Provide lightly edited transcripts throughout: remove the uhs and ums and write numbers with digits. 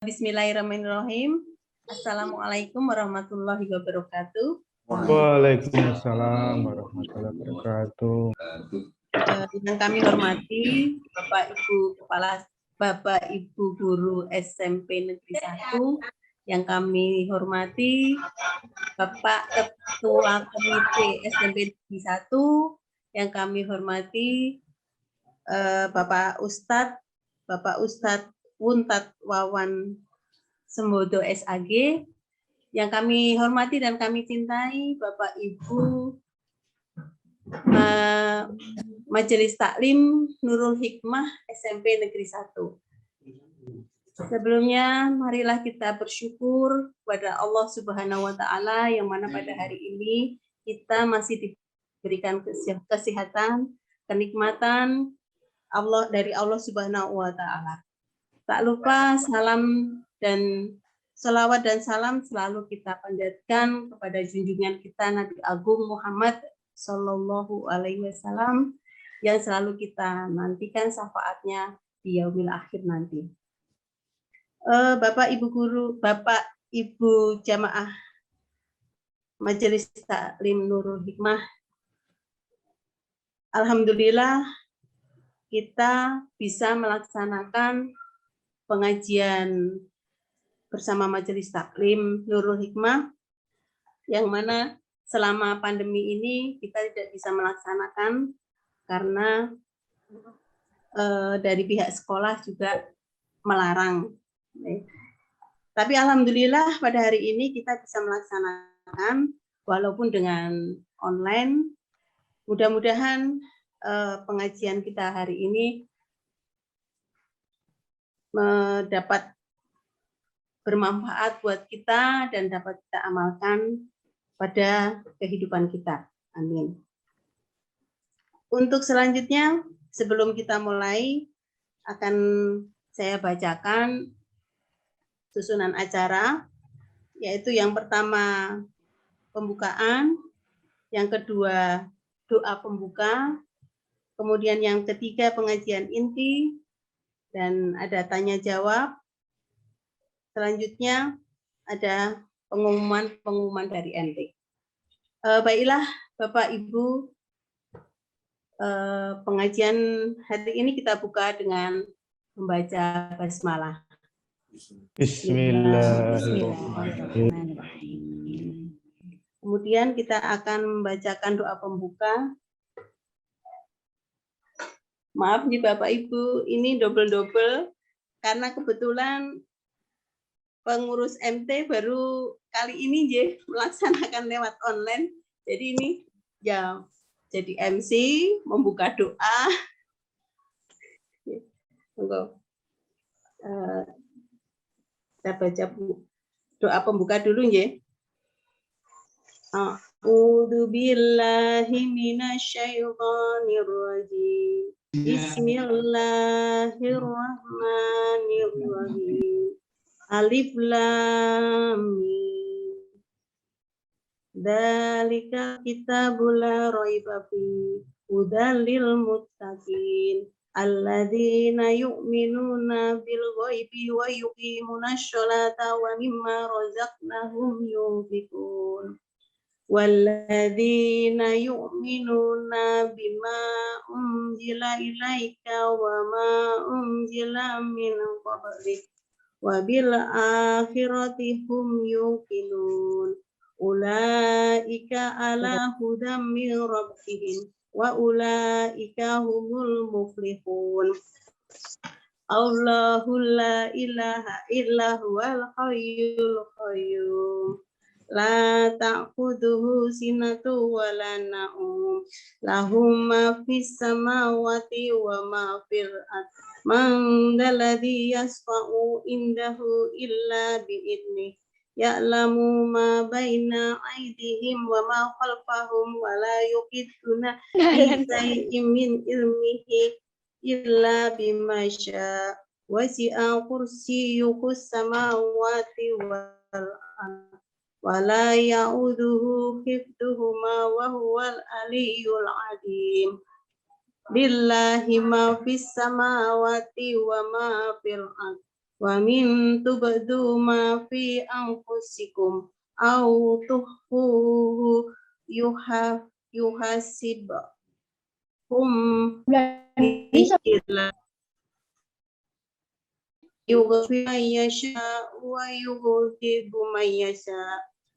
Bismillahirrahmanirrahim. Assalamualaikum warahmatullahi wabarakatuh. Waalaikumsalam warahmatullahi wabarakatuh. Yang kami hormati Bapak Ibu Guru SMP Negeri 1, yang kami hormati Bapak Ketua Komite SMP Negeri 1, yang kami hormati Bapak Ustadz Wuntat Wawan Sembodo SAG, yang kami hormati dan kami cintai Bapak Ibu Majelis Taklim Nurul Hikmah SMP Negeri 1. Sebelumnya, marilah kita bersyukur kepada Allah Subhanahu wa Ta'ala, yang mana pada hari ini kita masih diberikan kesehatan, kenikmatan dari Allah Subhanahu wa Ta'ala. Tak lupa salam dan selawat dan salam selalu kita panjatkan kepada junjungan kita Nabi Agung Muhammad Sallallahu Alaihi Wasallam, yang selalu kita nantikan syafaatnya di yaumil akhir nanti. Bapak Ibu Guru, Bapak Ibu Jamaah Majelis Taklim Nurul Hikmah, alhamdulillah kita bisa melaksanakan pengajian bersama Majelis Taklim Nurul Hikmah, yang mana selama pandemi ini kita tidak bisa melaksanakan karena dari pihak sekolah juga melarang. Tapi alhamdulillah pada hari ini kita bisa melaksanakan walaupun dengan online. Mudah-mudahan pengajian kita hari ini dapat bermanfaat buat kita dan dapat kita amalkan pada kehidupan kita. Amin. Untuk selanjutnya, sebelum kita mulai, akan saya bacakan susunan acara, yaitu yang pertama pembukaan, yang kedua doa pembuka, kemudian yang ketiga pengajian inti, dan ada tanya jawab. Selanjutnya ada pengumuman dari NT. Baiklah Bapak Ibu, pengajian hari ini kita buka dengan membaca basmalah. Bismillahirrahmanirrahim. Kemudian kita akan membacakan doa pembuka. Maaf nih Bapak Ibu, ini double-double karena kebetulan pengurus MT baru kali ini melaksanakan lewat online. Jadi ini ya jadi MC, membuka doa. Kita baca doa pembuka dulu ya. A'udzu billahi minasyaitonir rajim. Bismillahirrahmanirrahim. Alif lam mim. Dzalika kitabul la raiba fihi hudal lil muttaqin alladzina yu'minuna bil ghaibi wa yuqimunash sholata wa mimma razaqnahum yunfiqun. Walladzina yu'minuna bima unzila ilaika wa ma unzila min qablik wa bil akhirati hum yuqinun. Ulaika ala hudam min rabbihim wa ulaika humul muflihun. Allahu la ilaha illa huwal hayyul qayyum. La ta'khudhuhu sinatu wa la na'um. Lahum ma fis samawati wa ma fil ardh. Man dalladhi yasfa'u indahu illa bi'idnih. Ya'lamu ma baina aydihim wa ma khalfahum wa la yuhituna bi shay'in min ilmihi illa bima syaa. Wasi'a kursiyyuhu samawati wal ardh. Wala ya'uduhu hifduhuma wa huwal aliyyul azim. Lillahi ma fis samawati wa ma fil ardh. wa min tubdu ma fi anfusikum au tuhfuhu yuhasibkum bihi yughfi man yasha wa yughdibu man yasha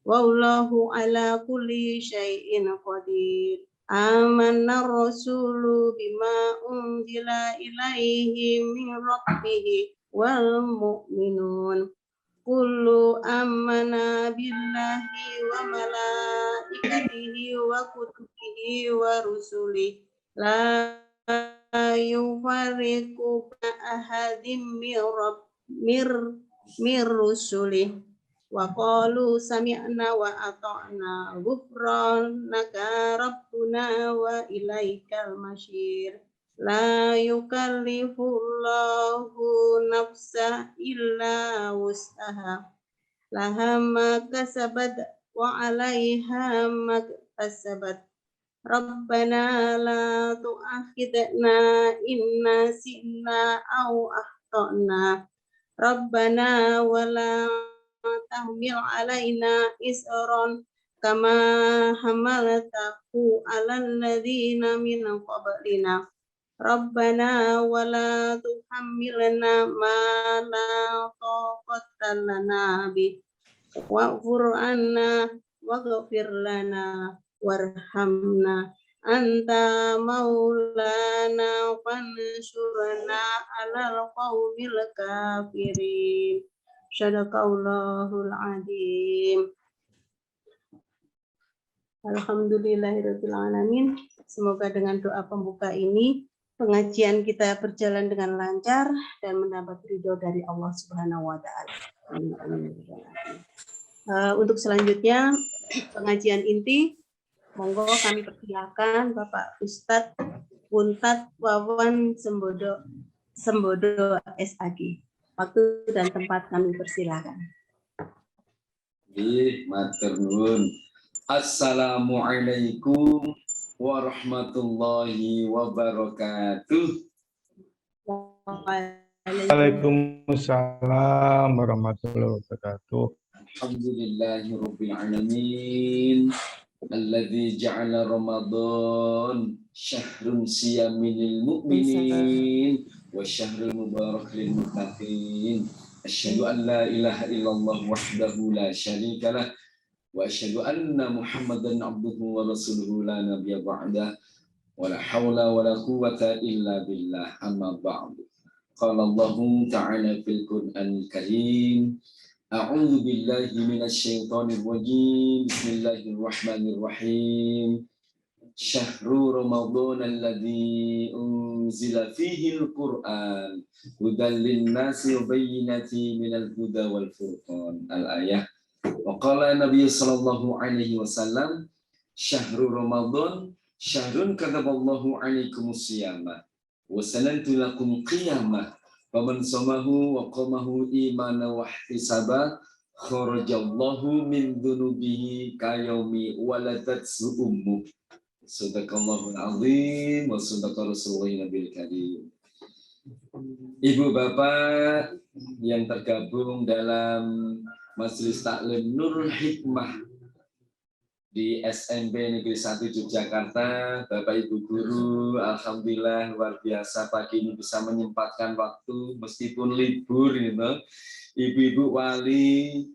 wallahu ala kulli syai'in qadir. Amanna rasulu bima unzila ilaihi min rabbih wal mu'minun kullu amana billahi wa malaikatihi wa kutubihi wa rusulihi la yufarriqu ahadim mir rusulih wa qalu sami'na wa ata'na ghufranaka rabbuna wa ilaikal masyir. La yukallifullahu nafsa illa wus'aha laha ma kasabat wa 'alaiha ma kasabat. Rabbana la tu'akhidna in nasina aw akhtana. Rabbana wala tahmil alaina isran kama hamaltahu 'alal ladzina min qablina. Rabbana wala tuhammilna ma la taqata lana bih wa'fur 'anna waghfir lana warhamna anta maulana fansurna 'alal qaumil kafirin. Shadaqallahul adzim. Alhamdulillahirabbil alamin. Semoga dengan doa pembuka ini pengajian kita berjalan dengan lancar dan mendapat ridho dari Allah Subhanahu wa taala. Untuk selanjutnya pengajian inti, monggo kami persilakan Bapak Ustadz Puntat Wawan Sembodo SAG. Waktu dan tempat kami persilakan. Matur nuwun. Assalamualaikum warahmatullahi wabarakatuh. Waalaikumsalam warahmatullahi wabarakatuh. Alhamdulillahirabbil alamin. Alladzi ja'ala Ramadan syahrun siyaminil mu'minin wa syahrul mubarak lil muttaqin. Asyhadu an la ilaha illallah wahdahu la syarikalah wa asyhadu anna Muhammadan abduhu wa rasuluhu la nabiyya ba'dah wa la haula wa la quwwata illa billah amma ba'du. Qala Allah ta'ala fil Qur'anil Karim. A'udzu billahi minasy syaithanir rajim. Bismillahirrahmanirrahim. Syahrul Ramadan alladzi unzila fihi al-Qur'an hudan lin-nasi wa bayyinatin minal huda wal furqan. Al-ayah. Wa qala Nabi sallallahu alaihi wasallam, syahrul Ramadan syahrun kataballahu alaikumus siyama wa sanantu lakum qiyamah. Faman somahu wa qamahu imana wa ihtisaba kharajallahu min dunubihi kayaumi waladat ummu. Sadaqallahul azim wa sadaqa Rasulullah Nabil Karim. Ibu bapak yang tergabung dalam Majelis Taklim Nurul Hikmah di SMP Negeri 1 Yogyakarta, Bapak Ibu guru, alhamdulillah luar biasa pagi ini bisa menyempatkan waktu meskipun libur gitu. Ibu-ibu wali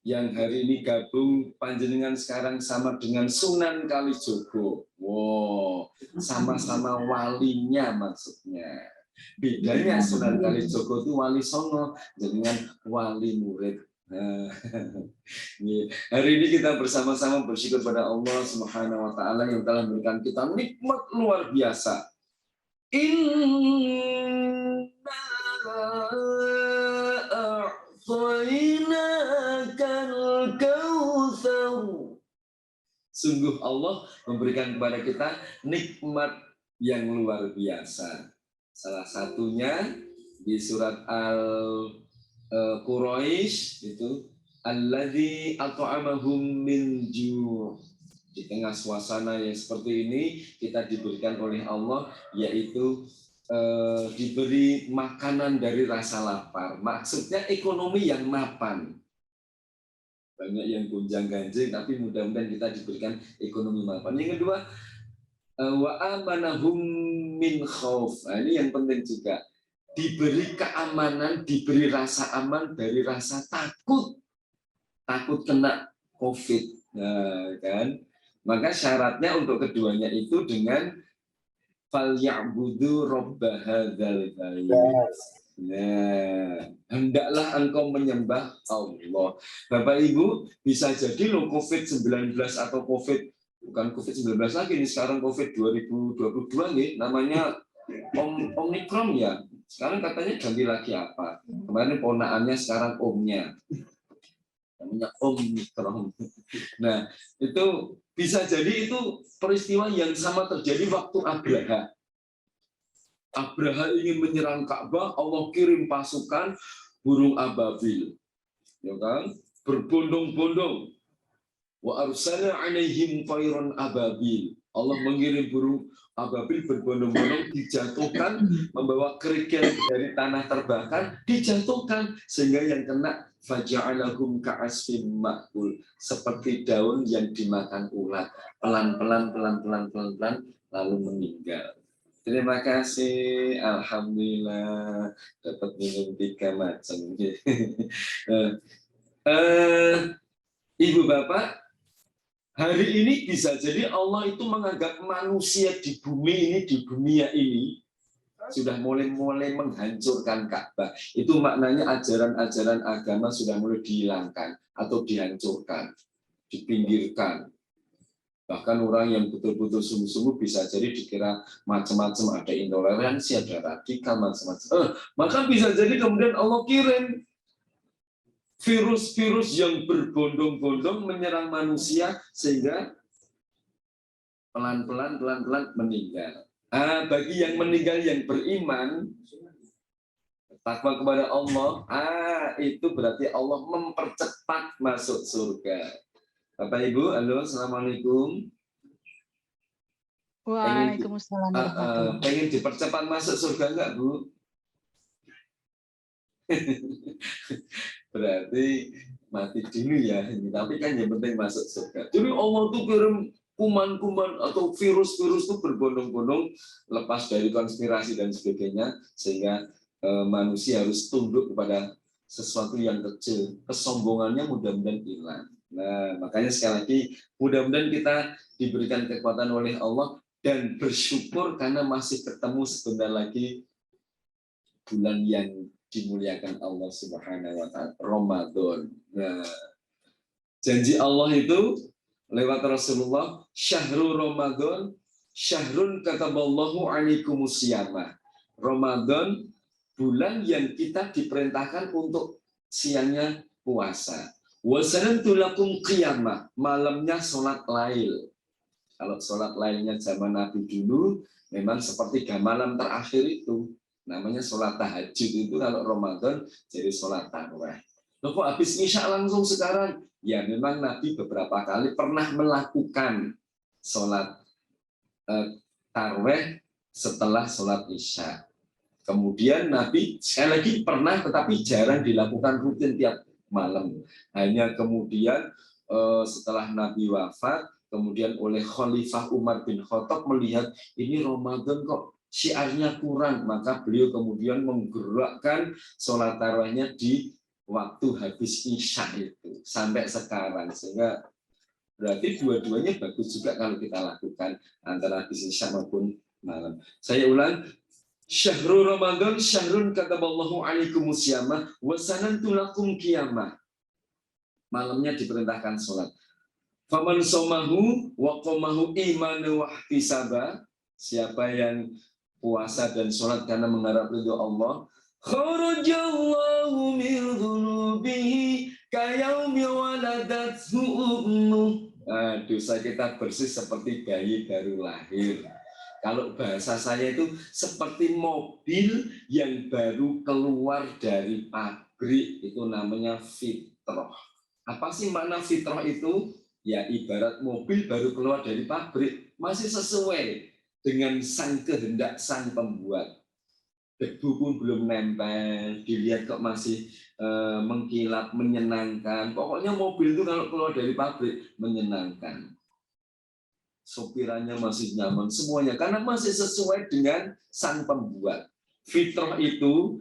yang hari ini gabung panjenengan sekarang sama dengan Sunan Kalijogo. Wow, sama-sama walinya maksudnya. Bedanya Sunan Kalijogo itu wali songo dengan wali murid. Nah, hari ini kita bersama-sama bersyukur pada Allah Subhanahu wa taala yang telah memberikan kita nikmat luar biasa. Inna a'tainakal kautsar. Sungguh Allah memberikan kepada kita nikmat yang luar biasa. Salah satunya di surat Quraisy itu alladzi at'amahum min ju'. Di tengah suasana yang seperti ini kita diberikan oleh Allah yaitu diberi makanan dari rasa lapar. Maksudnya ekonomi yang mapan. Banyak yang gonjang-ganjing, tapi mudah-mudahan kita diberikan ekonomi mapan. Yang kedua, wa amanahum min khauf. Nah, ini yang penting juga. Diberi keamanan, diberi rasa aman dari rasa takut. Takut kena COVID. Nah, kan? Maka syaratnya untuk keduanya itu dengan falyabudu robba hadzal bait. Nah, hendaklah engkau menyembah Allah. Bapak Ibu, bisa jadi loh COVID-19 atau bukan COVID-19 lagi nih, sekarang COVID 2022 nih, namanya Omikron ya. Sekarang katanya ganti lagi apa? Kemarin ponaannya sekarang omnya. Namanya Omikron. Nah, itu bisa jadi itu peristiwa yang sama terjadi waktu Abraha. Abraha ingin menyerang Ka'bah, Allah kirim pasukan burung ababil, ya kan? Berbondong-bondong. Wa arsalna 'alaihim tayran ababil. Allah mengirim burung ababil berbondong-bondong, dijatuhkan, membawa kerikil dari tanah terbakar, dijatuhkan sehingga yang kena faja'alahum ka'asfin ma'kul, seperti daun yang dimakan ulat, pelan-pelan lalu meninggal. Terima kasih, alhamdulillah dapat minum 3 macam. Ibu bapak, hari ini bisa jadi Allah itu menganggap manusia di bumi ini, di dunia ini sudah mulai menghancurkan Ka'bah. Itu maknanya ajaran-ajaran agama sudah mulai dihilangkan atau dihancurkan, dipinggirkan. Bahkan orang yang betul-betul sungguh-sungguh bisa jadi dikira macam-macam, ada intoleransi, ada radikal, macam-macam. Maka bisa jadi kemudian Allah kirim virus-virus yang berbondong-bondong menyerang manusia sehingga pelan-pelan meninggal. Bagi yang meninggal yang beriman, takwa kepada Allah, itu berarti Allah mempercepat masuk surga. Bapak Ibu, halo, assalamualaikum. Waalaikumsalam warahmatullahi. Pengen dipercepat masuk surga enggak, Bu? Berarti mati dulu ya. Tapi kan yang penting masuk surga. Jadi Allah tuh kirim kuman-kuman atau virus-virus itu berbondong-bondong, lepas dari konspirasi dan sebagainya, sehingga manusia harus tunduk kepada sesuatu yang kecil. Kesombongannya mudah-mudahan hilang. Nah, makanya sekali lagi, mudah-mudahan kita diberikan kekuatan oleh Allah dan bersyukur karena masih ketemu sebentar lagi bulan yang dimuliakan Allah Subhanahu wa taala, Ramadan. Nah, janji Allah itu lewat Rasulullah, syahrul Ramadan, syahrun kataballahu alaikumus siyamah. Ramadan bulan yang kita diperintahkan untuk siangnya puasa. Wasanantu lakum qiyamah, malamnya sholat lail. Kalau sholat lailnya zaman Nabi dulu, memang sepertiga malam terakhir itu. Namanya sholat tahajud itu kalau Ramadan jadi sholat tarawih. Loh kok habis Isya langsung sekarang? Ya memang Nabi beberapa kali pernah melakukan sholat tarawih setelah sholat Isya. Kemudian Nabi sekali lagi pernah, tetapi jarang dilakukan rutin tiap malam. Hanya kemudian setelah Nabi wafat, kemudian oleh Khalifah Umar bin Khattab melihat ini Ramadan kok syiarnya kurang, maka beliau kemudian menggerakkan sholat tarawihnya di waktu habis Isya itu sampai sekarang, sehingga berarti dua-duanya bagus juga kalau kita lakukan antara habis Isya maupun malam. Saya ulang, syahrul Ramadan syahrun kataballahu alaikumus syiyamah wa sanantu lakum qiyamah. Malamnya diperintahkan sholat. Faman somahu wa qamahu imanu wa ihtisaba, siapa yang puasa dan sholat karena mengharap ridho Allah, kharajallahu min dhunubihi kayaumi waladathu ummuh. Dosa kita bersih seperti bayi baru lahir. Kalau bahasa saya itu seperti mobil yang baru keluar dari pabrik, itu namanya fitrah. Apa sih makna fitrah itu? Ya ibarat mobil baru keluar dari pabrik, masih sesuai dengan sang kehendak sang pembuat. debu pun belum nempel, dilihat kok masih mengkilap, menyenangkan. Pokoknya mobil itu kalau keluar dari pabrik menyenangkan. Sopirannya masih nyaman, semuanya karena masih sesuai dengan sang pembuat. Fitrah itu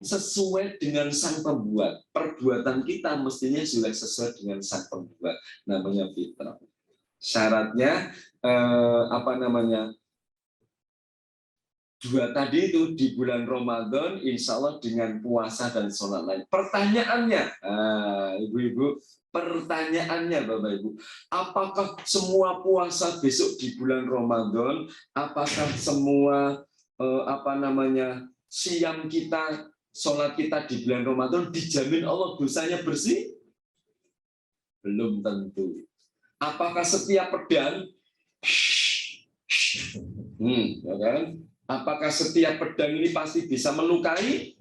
sesuai dengan sang pembuat. Perbuatan kita mestinya juga sesuai dengan sang pembuat. Namanya fitrah. Syaratnya dua tadi itu di bulan Ramadan, insya Allah dengan puasa dan sholat lain. Pertanyaannya, ibu-ibu, pertanyaannya Bapak Ibu, apakah semua puasa besok di bulan Ramadan, apakah semua siam kita, sholat kita di bulan Ramadan dijamin Allah dosanya bersih? Belum tentu. Apakah setiap pedang, ya kan? Apakah setiap pedang ini pasti bisa melukai?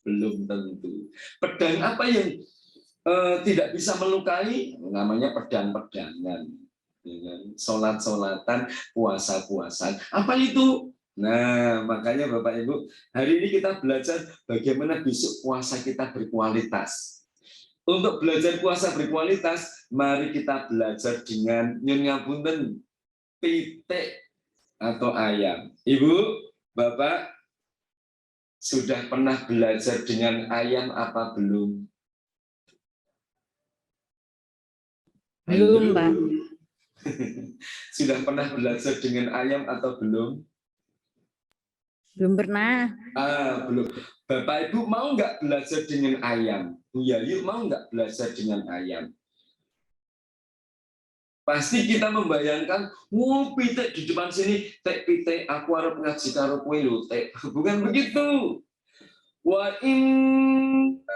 Belum tentu. Pedang apa yang tidak bisa melukai? Namanya pedang-pedangan. Sholat-sholatan, puasa-puasan. Apa itu? Nah, makanya Bapak Ibu, hari ini kita belajar bagaimana besok puasa kita berkualitas. Untuk belajar puasa berkualitas, mari kita belajar dengan nyun ngapunten pitik atau ayam. Ibu, Bapak, sudah pernah belajar dengan ayam apa belum? Belum, Pak. Sudah pernah belajar dengan ayam atau belum? Belum pernah. Belum. Bapak Ibu mau nggak belajar dengan ayam? Bu Yayu mau nggak belajar dengan ayam? Pasti kita membayangkan, pitik di depan sini, pitik, aku harap ngaji karo kowe lho, bukan begitu. Wa innakum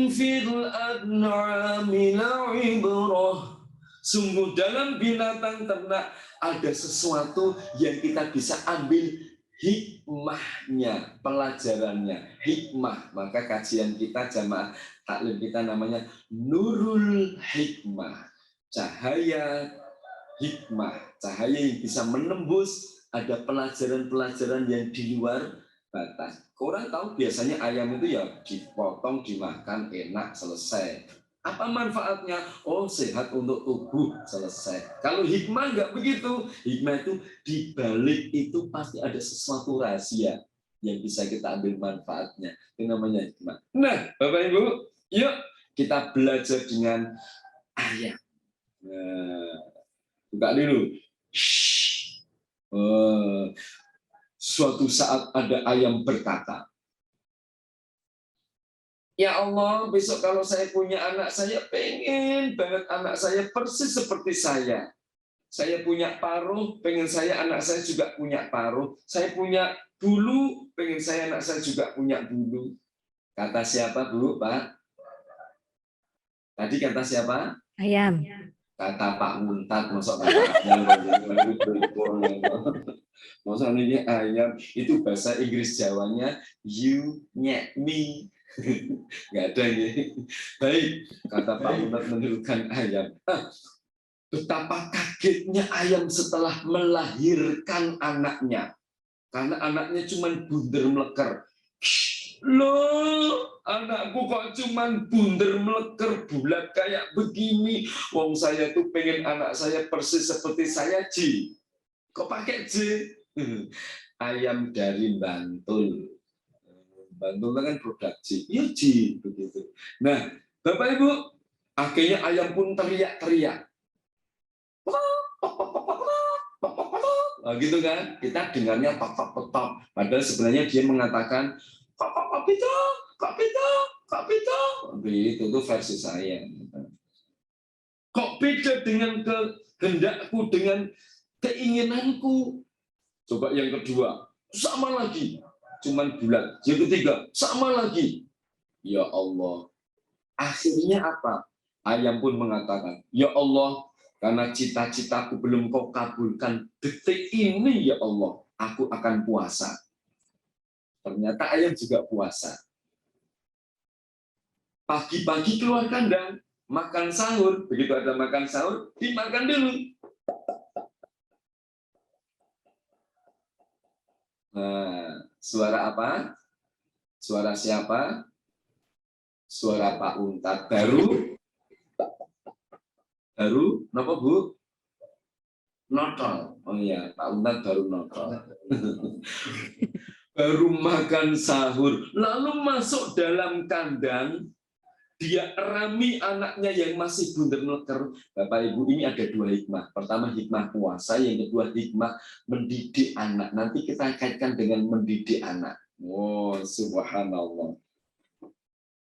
fil an'ami la'ibrah. Sungguh dalam binatang ternak ada sesuatu yang kita bisa ambil hikmahnya, pelajarannya, hikmah. Maka kajian kita jamaah taklim kita namanya Nurul Hikmah. Cahaya hikmah, cahaya yang bisa menembus, ada pelajaran-pelajaran yang di luar batas. Orang tahu biasanya ayam itu ya dipotong, dimakan, enak, selesai. Apa manfaatnya? Oh, sehat untuk tubuh, selesai. Kalau hikmah nggak begitu. Hikmah itu di balik itu pasti ada sesuatu rahasia yang bisa kita ambil manfaatnya. Itu namanya hikmah. Nah, Bapak Ibu, yuk kita belajar dengan ayam. Buka dulu. Suatu saat ada ayam berkata, ya Allah, besok kalau saya punya anak, saya pengen banget anak saya persis seperti saya. Saya punya paruh, pengen saya anak saya juga punya paruh. Saya punya bulu, pengen saya anak saya juga punya bulu. Kata siapa, Bu, Pak? Tadi kata siapa? Ayam. Kata Pak Muntat, masuk masa ini ayam itu bahasa Inggris Jawanya you nyek me. Nggak ada ya. Baik, kata Pak Muntat menirukan ayam. Betapa kagetnya ayam setelah melahirkan anaknya, karena anaknya cuma bunder meleker. Loh, anakku kok cuman bunder meleker bulat kayak begini. Wong saya tuh pengen anak saya persis seperti saya, Ji. Kok pakai J? Ayam dari Bantul. Bantul kan produk Ji. Iya, Ji, begitu. Nah, Bapak Ibu, akhirnya ayam pun teriak-teriak. Nah, gitu kan? Kita dengarnya tok-tok-tok. Padahal sebenarnya dia mengatakan Kak Pito. Itu tuh versi saya. Kok beda dengan kehendakku, dengan keinginanku? Coba yang kedua, sama lagi. Cuman bulat. Yang ketiga, sama lagi. Ya Allah. Akhirnya apa? Ayam pun mengatakan, ya Allah, karena cita-citaku belum kau kabulkan detik ini, ya Allah, aku akan puasa. Ternyata ayam juga puasa. Pagi-pagi keluar kandang, makan sahur. Begitu ada makan sahur, dimakan dulu. Nah, Suara apa? Suara siapa? Suara Pak Untat. Baru, kenapa Bu? Notol. Oh iya, Pak Untat baru notol. Baru makan sahur, lalu masuk dalam kandang, dia erami anaknya yang masih bundar neker. Bapak Ibu, ini ada dua hikmah. Pertama hikmah puasa, yang kedua hikmah mendidik anak. Nanti kita kaitkan dengan mendidik anak. Oh, subhanallah.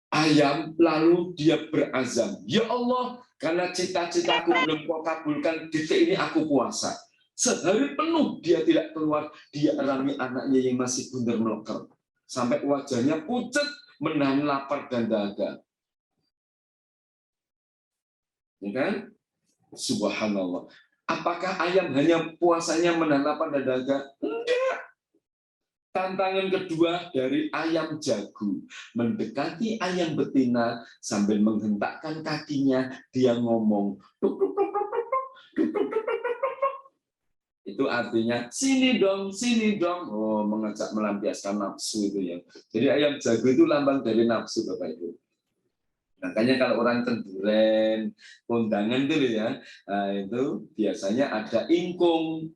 Ayam lalu dia berazam, ya Allah, karena cita-citaku belum kau kabulkan, detik ini aku puasa. Sehari penuh dia tidak keluar, dia erami anaknya yang masih bundar meleker. Sampai wajahnya pucat, menahan lapar dan dahaga. Ya kan? Subhanallah. Apakah ayam hanya puasanya menahan lapar dan dahaga? Enggak. Tantangan kedua dari ayam jago, mendekati ayam betina sambil menghentakkan kakinya, dia ngomong, tuk, tuk, tuk, tuk, tuk, tuk, tuk, tuk, tuk, tuk, tuk, tuk. Itu artinya sini dong, sini dong. Oh, mengajak melampiaskan nafsu itu ya. Jadi ayam jago itu lambang dari nafsu, Bapak Ibu. Makanya kalau orang kenduren, kondangan dulu ya, nah, itu biasanya ada ingkung.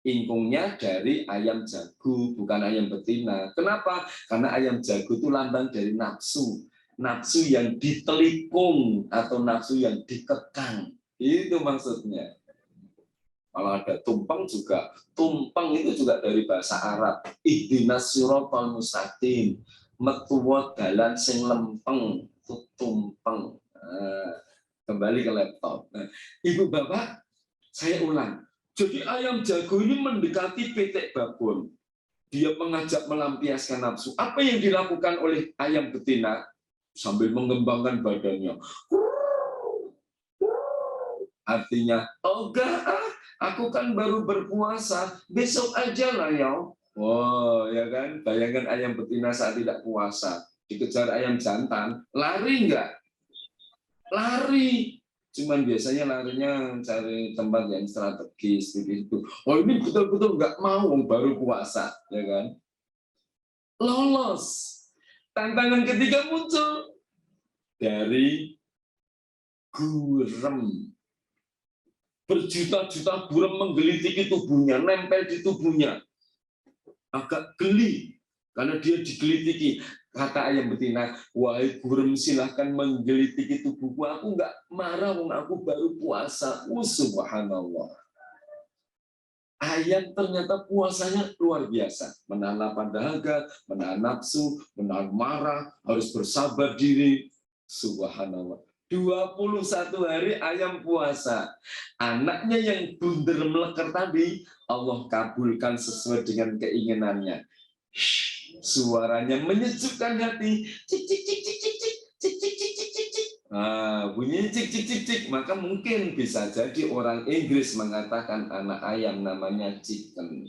Ingkungnya dari ayam jago, bukan ayam betina. Kenapa? Karena ayam jago itu lambang dari nafsu. Nafsu yang ditelikung atau nafsu yang dikekang. Itu maksudnya. Kalau ada tumpeng juga, tumpeng itu juga dari bahasa Arab. Ihdinas siratal mustaqim. Metuwa dalan sing lempeng, itu tumpeng. Nah, kembali ke laptop. Nah, Ibu Bapak, saya ulang. Jadi ayam jago ini mendekati pitik babon. Dia mengajak melampiaskan nafsu. Apa yang dilakukan oleh ayam betina? Sambil mengembangkan badannya. Artinya, oh enggak, aku kan baru berpuasa. Besok aja lah ya. Wow, ya kan? Bayangkan ayam betina saat tidak puasa. Dikejar ayam jantan. Lari enggak? Lari. Cuman biasanya larinya cari tempat yang strategis begitu. Oh ini betul-betul nggak mau baru puasa, ya kan? Lolos. Tantangan ketiga muncul dari gurem. Berjuta-juta gurem menggelitiki tubuhnya, nempel di tubuhnya. Agak geli karena dia digelitiki. Kata ayam betina, wahai gurem silahkan menggelitiki tubuhku, aku nggak marah, aku baru puasa. Subhanallah. Ayam ternyata puasanya luar biasa. Menahan lapar dahaga, menahan nafsu, menahan marah, harus bersabar diri. Subhanallah. 21 hari ayam puasa. Anaknya yang bundar meleker tadi, Allah kabulkan sesuai dengan keinginannya. Suaranya menyejukkan hati. Cik cik cik cik cik cik cik cik cik cik cik cik. Nah, bunyi cik cik cik cik, maka mungkin bisa jadi orang Inggris mengatakan anak ayam namanya chicken.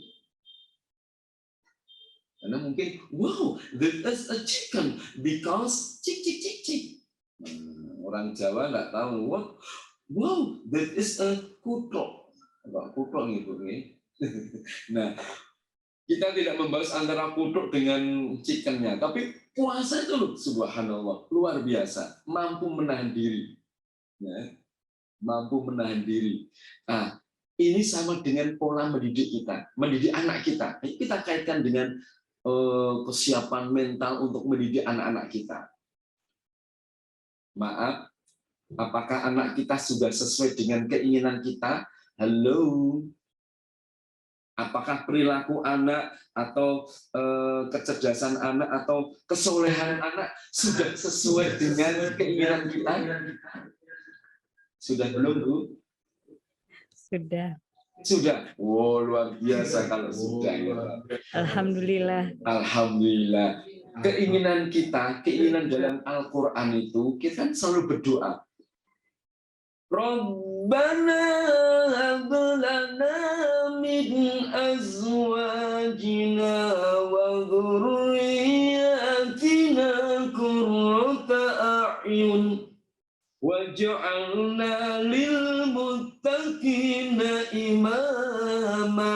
Karena mungkin wow, that is a chicken because cik cik cik cik. Orang Jawa nggak tahu wow, that is a kutok. Kutok gitu nih. Nah, kita tidak membahas antara kutuk dengan chickennya, tapi puasa itu loh, subhanallah, luar biasa, mampu menahan diri, ya, mampu menahan diri. Nah, ini sama dengan pola mendidik kita, mendidik anak kita. Kita kaitkan dengan kesiapan mental untuk mendidik anak-anak kita. Maaf, apakah anak kita sudah sesuai dengan keinginan kita? Halo. Apakah perilaku anak atau kecerdasan anak atau kesolehan anak sudah sesuai dengan keinginan kita? Sudah belum, Bu? Sudah. Sudah. Oh, luar biasa kalau sudah. Alhamdulillah. Alhamdulillah. Keinginan kita, keinginan dalam Al-Quran itu, kita kan selalu berdoa. Rabbana hab lana min azwajina wa dhurriyyatina qurrata a'yun waj'alna lil muttaqina imama.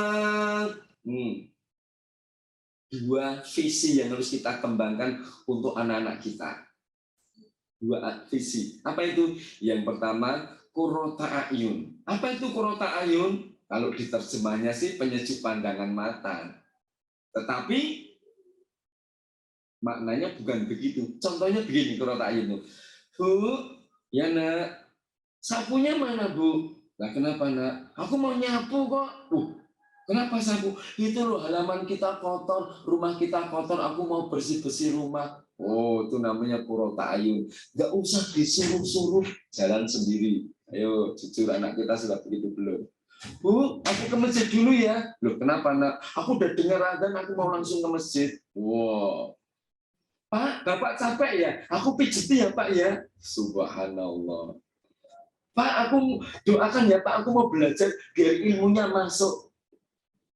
dua visi yang harus kita kembangkan untuk anak-anak kita. Dua visi. Apa itu? Yang pertama, qurrata a'yun. Apa itu qurrata a'yun? Kalau diterjemahnya sih penyejuk pandangan mata. Tetapi maknanya bukan begitu. Contohnya begini, qurrata a'yun. Bu, ya nak, sapunya mana Bu? Nah, kenapa nak? Aku mau nyapu kok. Kenapa sapu? Itu loh halaman kita kotor, rumah kita kotor, aku mau bersih-bersih rumah. Oh, itu namanya qurrata a'yun. Nggak usah disuruh-suruh, jalan sendiri. Ayo, jujur anak kita sudah begitu belum? Bu, aku ke masjid dulu ya. Loh, kenapa nak? Aku udah dengar adzan, aku mau langsung ke masjid. Wow. Pak, Bapak capek ya? Aku pijeti ya Pak ya? Subhanallah. Pak, aku doakan ya Pak, aku mau belajar biar ilmunya masuk.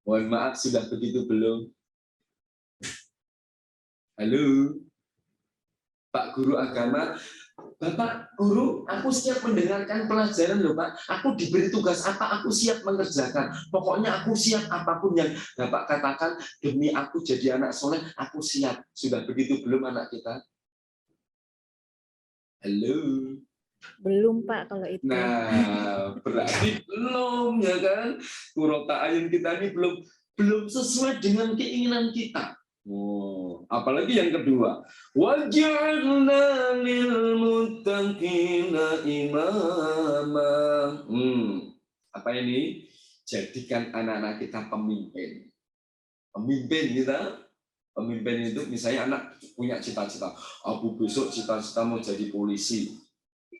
Mohon maaf, sudah begitu belum? Halo, Pak Guru Agama. Bapak Guru, aku siap mendengarkan pelajaran loh Pak. Aku diberi tugas apa, aku siap mengerjakan. Pokoknya aku siap apapun yang Bapak katakan, demi aku jadi anak soleh, aku siap. Sudah begitu belum anak kita? Halo. Belum Pak kalau itu. Nah, berarti belum ya kan? Qurrata a'yun kita ini belum sesuai dengan keinginan kita. Oh, apalagi yang kedua, waj'alna lil muttaqina imama. Apa ini? Jadikan anak-anak kita pemimpin. Pemimpin kita. Pemimpin itu misalnya anak punya cita-cita, aku besok cita-cita mau jadi polisi.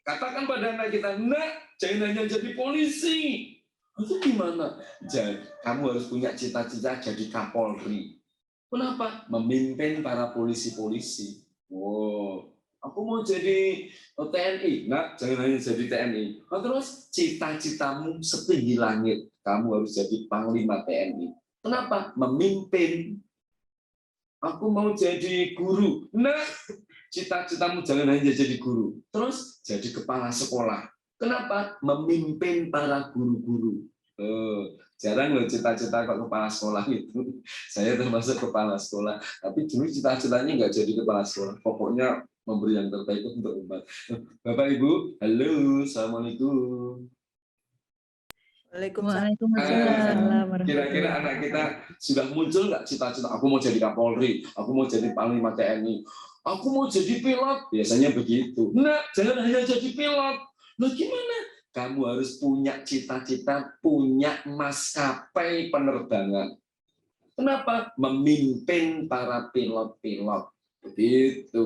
Katakan pada anak kita, nak, jangan hanya jadi polisi. Itu gimana? Jadi, kamu harus punya cita-cita jadi Kapolri. Kenapa? Memimpin para polisi-polisi. Wow, aku mau jadi TNI. Nak, jangan hanya jadi TNI. Terus cita-citamu setinggi langit. Kamu harus jadi Panglima TNI. Kenapa? Memimpin. Aku mau jadi guru. Nah, cita-citamu jangan hanya jadi guru. Terus jadi kepala sekolah. Kenapa? Memimpin para guru-guru. Jarang loh cita-cita kok kepala sekolah itu. Saya termasuk kepala sekolah. Tapi dulu cita-citanya nggak jadi kepala sekolah. Pokoknya memberi yang terbaik untuk umat. Bapak Ibu, halo, assalamualaikum. Waalaikumsalam. Kira-kira anak kita sudah muncul nggak cita-cita? Aku mau jadi Kapolri, aku mau jadi Panglima TNI, aku mau jadi pilot. Biasanya begitu. Nah, jangan hanya jadi pilot. Nah, gimana? Kamu harus punya cita-cita, punya maskapai penerbangan. Kenapa? Memimpin para pilot-pilot. Begitu,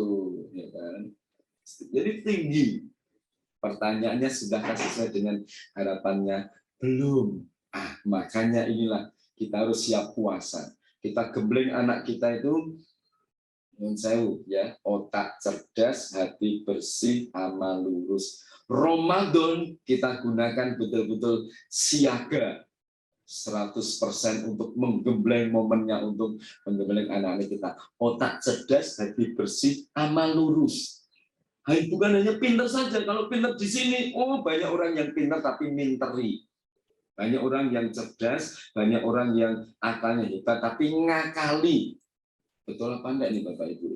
ya kan? Jadi tinggi. Pertanyaannya sudahkah sesuai dengan harapannya? Belum. Makanya inilah kita harus siap puasa. Kita gembleng anak kita itu ya, otak cerdas, hati bersih, amal lurus. Ramadan kita gunakan betul-betul siaga 100% untuk menggembleng momennya, untuk menggembleng anak-anak kita. Otak cerdas, hati bersih, amal lurus. Bukan hanya pintar saja. Kalau pintar di sini, banyak orang yang pintar tapi minteri. Banyak orang yang cerdas, banyak orang yang akalnya hebat, tapi ngakali. Betul apa enggak nih Bapak Ibu?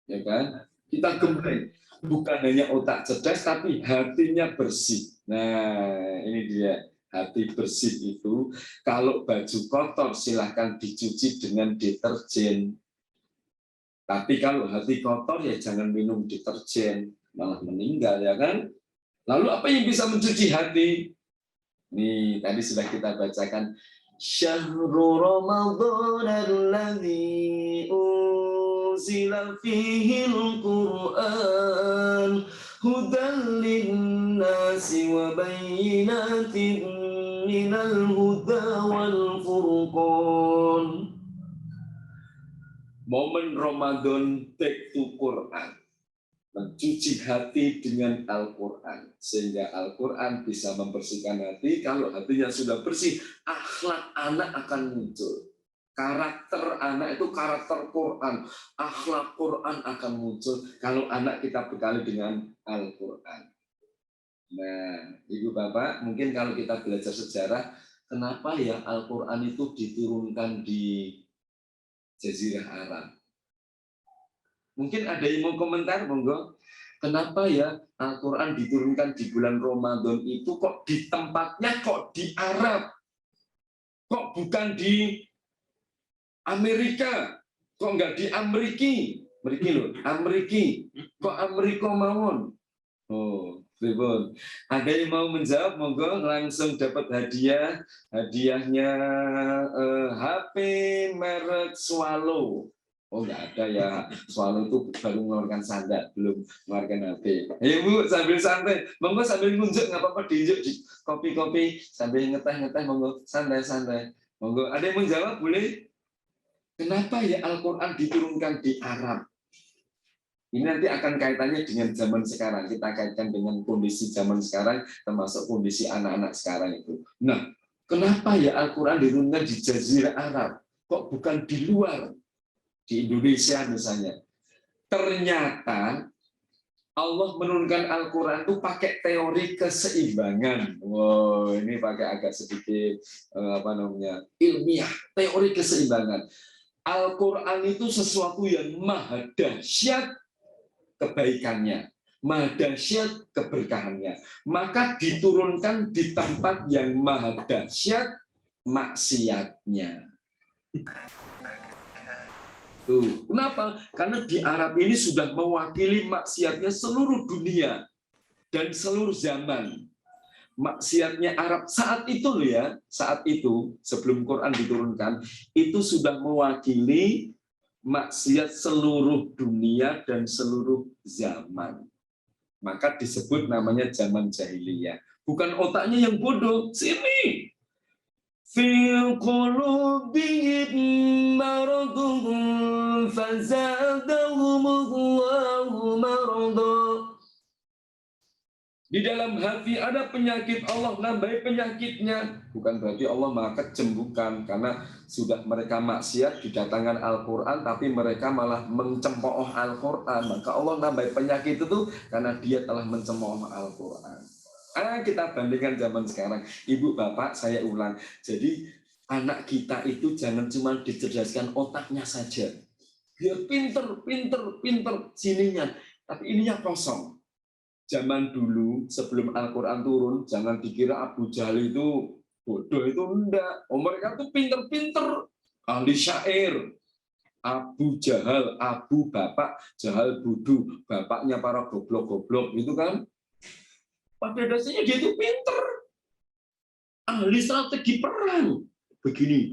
Ya kan? Kita gembleng. Bukan hanya otak cerdas, tapi hatinya bersih. Nah, ini dia. Hati bersih itu, kalau baju kotor silahkan dicuci dengan deterjen. Tapi kalau hati kotor, ya jangan minum deterjen. Malah meninggal, ya kan? Lalu apa yang bisa mencuci hati? Nih, tadi sudah kita bacakan. Syahrul Ramadan alladzi unzila fihil Qur'an hudan linnasi wa bayyinatin minal huda wal furqan. Momen Ramadan back to Quran. Mencuci hati dengan Al-Quran, sehingga Al-Quran bisa membersihkan hati. Kalau hatinya sudah bersih, akhlak anak akan muncul. Karakter anak itu karakter Quran, akhlak Quran akan muncul kalau anak kita bekali dengan Al-Quran. Nah, Ibu Bapak, mungkin kalau kita belajar sejarah, kenapa ya Al-Quran itu diturunkan di Jazirah Arab. Mungkin ada yang mau komentar, monggo. Kenapa ya Al-Quran diturunkan di bulan Ramadan itu kok di tempatnya kok di Arab? Kok bukan di Amerika? Kok nggak di Ameriki? Meriki loh, Ameriki. Kok Amerika mawon? Oh, Ribon. Ada yang mau menjawab, monggo langsung dapat hadiah. Hadiahnya HP merek Swallow. Oh, nggak ada ya. Swallow itu baru mengeluarkan sandal, belum mengeluarkan HP. Bu, sambil santai. Monggo sambil nunjuk, nggak apa-apa diunjuk di kopi-kopi. Sambil ngeteh-ngeteh, monggo santai-santai. Monggo, ada yang menjawab, boleh? Kenapa ya Al-Quran diturunkan di Arab? Ini nanti akan kaitannya dengan zaman sekarang. Kita kaitkan dengan kondisi zaman sekarang, termasuk kondisi anak-anak sekarang itu. Nah, kenapa ya Al-Quran diturunkan di Jazirah Arab? Kok bukan di luar? Di Indonesia misalnya. Ternyata Allah menurunkan Al-Quran itu pakai teori keseimbangan. Wow, ini pakai agak sedikit ilmiah. Teori keseimbangan. Al-Quran itu sesuatu yang maha dahsyat kebaikannya, maha dahsyat keberkahannya. Maka diturunkan di tempat yang maha dahsyat maksiatnya. Tuh, kenapa? Karena di Arab ini sudah mewakili maksiatnya seluruh dunia dan seluruh zaman. Maksiatnya Arab saat itu loh ya, saat itu sebelum Quran diturunkan itu sudah mewakili maksiat seluruh dunia dan seluruh zaman. Maka disebut namanya zaman jahiliyah. Bukan otaknya yang bodoh, sini. Fi qulubihim maradun fazadahumullahu marada. Di dalam hati ada penyakit, Allah nambahi penyakitnya. Bukan berarti Allah maha kejem, bukan. Karena sudah mereka maksiat didatangkan Al-Quran, tapi mereka malah mencemooh Al-Quran. Maka Allah nambahi penyakit itu karena dia telah mencemooh Al-Quran. Kita bandingkan zaman sekarang. Ibu, bapak, saya ulang. Jadi anak kita itu jangan cuma dicerdaskan otaknya saja. Biar pinter sininya. Tapi ininya kosong. Zaman dulu sebelum Al-Quran turun, jangan dikira Abu Jahal itu bodoh, itu enggak. Oh, mereka tuh pinter-pinter, ahli syair. Abu Jahal, Abu bapak, Jahal budu, bapaknya para goblok-goblok gitu kan. Pada dasarnya dia itu pinter, ahli strategi perang, begini.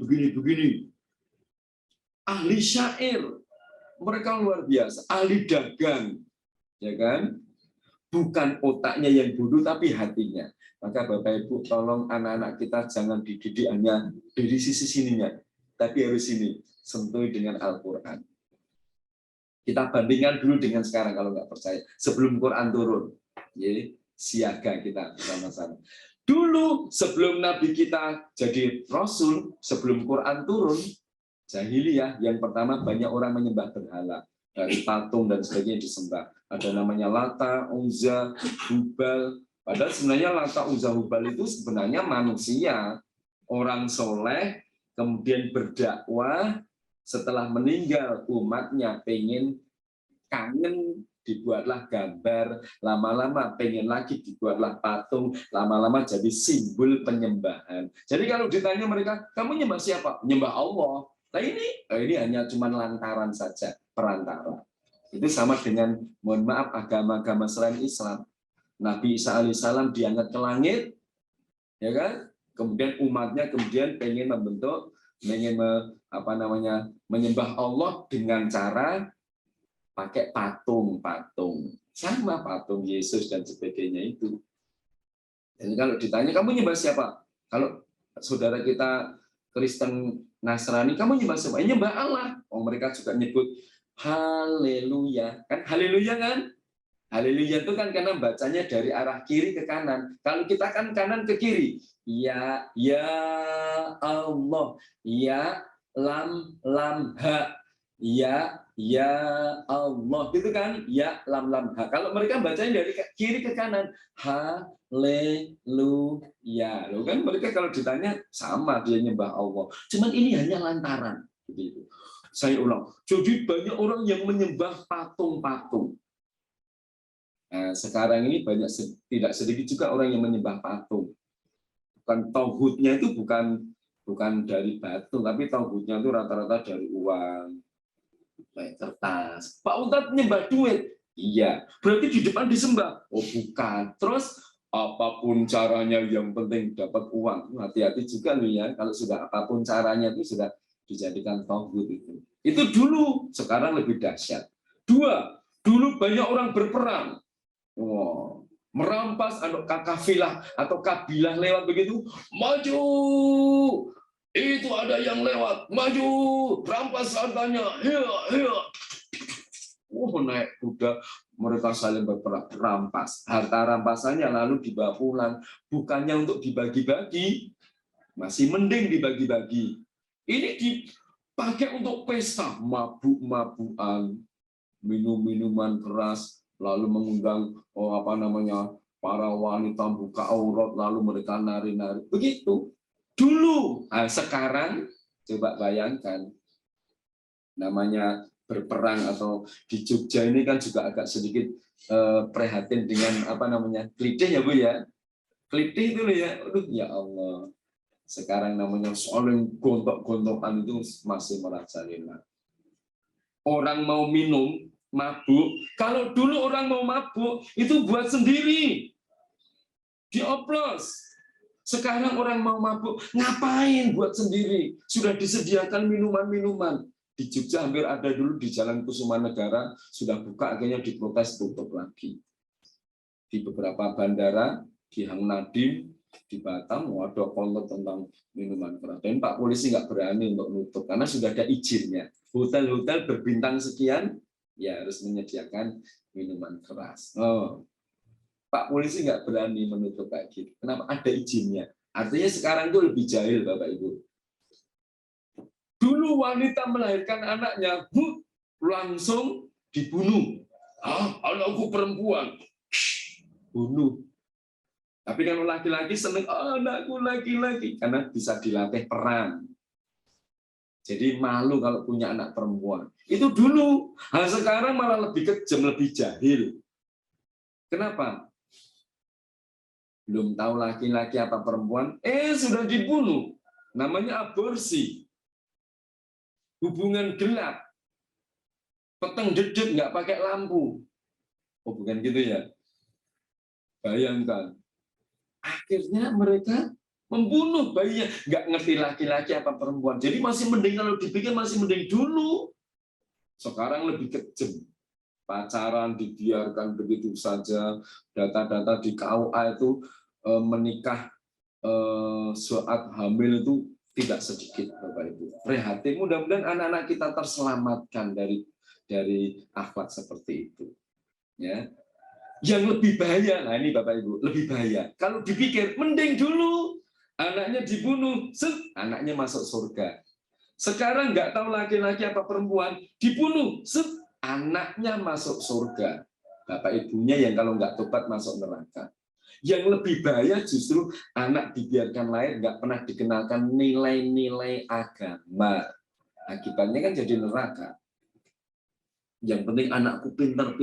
Ahli syair, mereka luar biasa, ahli dagang, ya kan? Bukan otaknya yang bodoh, tapi hatinya. Maka Bapak Ibu, tolong anak-anak kita jangan dididik hanya dari sisi sininya, tapi harus ini, sentuh dengan Al-Quran. Kita bandingkan dulu dengan sekarang kalau nggak percaya. Sebelum Quran turun, ya, siaga kita sama-sama. Dulu sebelum Nabi kita jadi Rasul, sebelum Quran turun, jahiliyah yang pertama banyak orang menyembah berhala. Dari patung dan sebagainya disembah. Ada namanya Lata, Uzza, Hubal. Padahal sebenarnya Lata, Uzza, Hubal itu sebenarnya manusia. Orang soleh, kemudian berdakwah, setelah meninggal umatnya pengen kangen, dibuatlah gambar, lama-lama pengen lagi dibuatlah patung, lama-lama jadi simbol penyembahan. Jadi kalau ditanya mereka, kamu nyembah siapa? Nyembah Allah. Nah ini hanya cuma lantaran saja, perantara. Itu sama dengan, mohon maaf, agama-agama selain Islam. Nabi Isa alaihissalam diangkat ke langit, ya kan? Kemudian umatnya kemudian pengen menyembah Allah dengan cara pakai patung, sama patung Yesus dan sebagainya itu. Jadi kalau ditanya, kamu nyembah siapa? Kalau saudara kita Kristen Nasrani, kamu nyembah siapa? Nyembah Allah. Oh, mereka juga nyebut haleluya. Kan haleluya kan? Haleluya itu kan karena bacanya dari arah kiri ke kanan. Kalau kita kan kanan ke kiri. Ya Allah. Ya lam ha. Ya Allah. Gitu kan? Ya lam ha. Kalau mereka bacanya dari kiri ke kanan. Haleluya. Loh kan mereka kalau ditanya sama dia nyembah Allah. Cuman ini hanya lantaran. Begitu. Saya ulang. Jadi banyak orang yang menyembah patung-patung. Nah, sekarang ini tidak sedikit juga orang yang menyembah patung. Bukan tauhidnya itu bukan dari batu, tapi tauhidnya itu rata-rata dari uang, kayak kertas. Pak Ustadz menyembah duit. Iya, berarti di depan disembah. Oh bukan. Terus apapun caranya yang penting dapat uang. Hati-hati juga nih ya, kalau sudah apapun caranya itu sudah dijadikan tauhid itu. Itu dulu, sekarang lebih dahsyat. Dua, dulu banyak orang berperang. Wow. Merampas kafilah atau kabilah lewat begitu, maju. Itu ada yang lewat, maju, rampas hartanya. Naik kuda, mereka saling berperang, rampas. Harta rampasannya lalu dibawa pulang, bukannya untuk dibagi-bagi, masih mending dibagi-bagi. Ini dipakai untuk pesta, mabuk-mabukan, minum-minuman keras, lalu mengundang para wanita buka aurat, lalu mereka nari-nari. Begitu. Dulu. Nah, sekarang coba bayangkan, namanya berperang atau di Jogja ini kan juga agak sedikit prihatin dengan klitih ya Bu ya. Klitih itu ya. Aduh ya Allah. Sekarang namanya saling gontok-gontokan itu masih merajalela. Orang mau minum, mabuk. Kalau dulu orang mau mabuk, itu buat sendiri. Dioplos. Sekarang orang mau mabuk, ngapain buat sendiri? Sudah disediakan minuman-minuman. Di Jogja hampir ada dulu di Jalan Kusumanegara, sudah buka, akhirnya diprotes tutup lagi. Di beberapa bandara, di Hang Nadim, di Batam, ada konten tentang minuman keras. Dan Pak Polisi nggak berani untuk nutup, karena sudah ada izinnya. Hotel-hotel berbintang sekian, ya harus menyediakan minuman keras. Pak Polisi nggak berani menutup kayak gitu. Kenapa? Ada izinnya. Artinya sekarang itu lebih jahil, Bapak Ibu. Dulu wanita melahirkan anaknya, langsung dibunuh. Anakku perempuan. Bunuh. Tapi kalau laki-laki seneng, anakku laki-laki. Karena bisa dilatih perang. Jadi malu kalau punya anak perempuan. Itu dulu. Sekarang malah lebih kejam, lebih jahil. Kenapa? Belum tahu laki-laki apa perempuan, sudah dibunuh. Namanya aborsi. Hubungan gelap. Peteng dedet, nggak pakai lampu. Oh, bukan gitu ya? Bayangkan. Akhirnya mereka membunuh bayinya. Nggak ngerti laki-laki apa perempuan. Jadi masih mending, kalau dipikir masih mending dulu. Sekarang lebih kejam. Pacaran dibiarkan begitu saja. Data-data di KUA itu menikah saat hamil itu tidak sedikit, Bapak Ibu. Prihatin. Mudah-mudahan anak-anak kita terselamatkan dari akhlak seperti itu. Ya. Yang lebih bahaya, nah ini Bapak Ibu, lebih bahaya. Kalau dipikir, mending dulu anaknya dibunuh, anaknya masuk surga. Sekarang nggak tahu laki-laki apa perempuan, dibunuh, anaknya masuk surga. Bapak ibunya yang kalau nggak tobat masuk neraka. Yang lebih bahaya justru anak dibiarkan lahir, nggak pernah dikenalkan nilai-nilai agama. Akibatnya kan jadi neraka. Yang penting anakku pintar,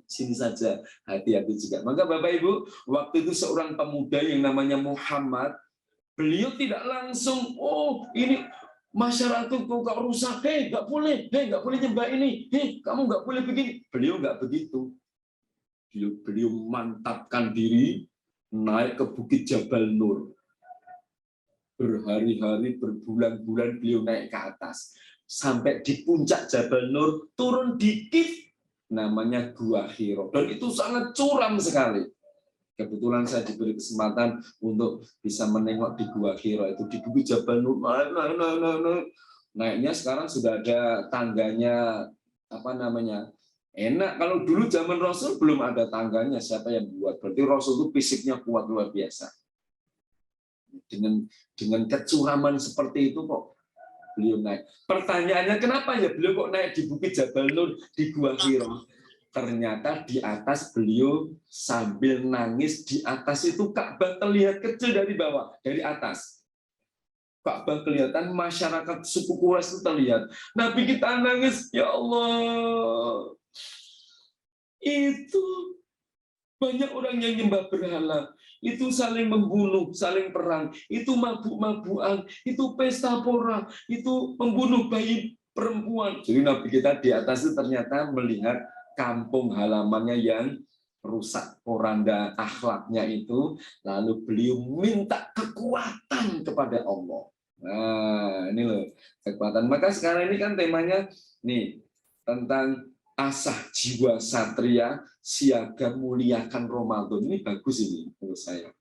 sini saja, hati-hati juga. Maka Bapak Ibu, waktu itu seorang pemuda yang namanya Muhammad, beliau tidak langsung, ini masyarakatku kok rusak, nggak boleh nyembah ini, kamu nggak boleh begini. Beliau nggak begitu. Beliau mantapkan diri, naik ke Bukit Jabal Nur. Berhari-hari, berbulan-bulan beliau naik ke atas. Sampai di puncak Jabal Nur, turun dikit, namanya Gua Hiro. Dan itu sangat curam sekali. Kebetulan saya diberi kesempatan untuk bisa menengok di Gua Hiro, itu di Bukit Jabal Nur. Naiknya sekarang sudah ada tangganya, enak. Kalau dulu zaman Rasul belum ada tangganya, siapa yang buat? Berarti Rasul itu fisiknya kuat luar biasa. Dengan kecuraman seperti itu kok beliau naik. Pertanyaannya kenapa ya beliau kok naik di Bukit Jabal Nur di Gua Hiro? Ternyata di atas beliau sambil nangis, di atas itu Ka'bah terlihat kecil dari bawah, dari atas. Ka'bah kelihatan, masyarakat suku Quraisy itu terlihat. Nabi kita nangis, ya Allah. Itu banyak orang yang nyembah berhala. Itu saling membunuh, saling perang. Itu mabuk-mabukan, itu pesta pora, itu membunuh bayi perempuan. Jadi Nabi kita di atas itu ternyata melihat kampung halamannya yang rusak, poranda akhlaknya itu, lalu beliau minta kekuatan kepada Allah. Nah, ini loh kekuatan. Maka sekarang ini kan temanya nih tentang asah jiwa satria, siaga muliakan Ramadan. Ini bagus ini menurut saya.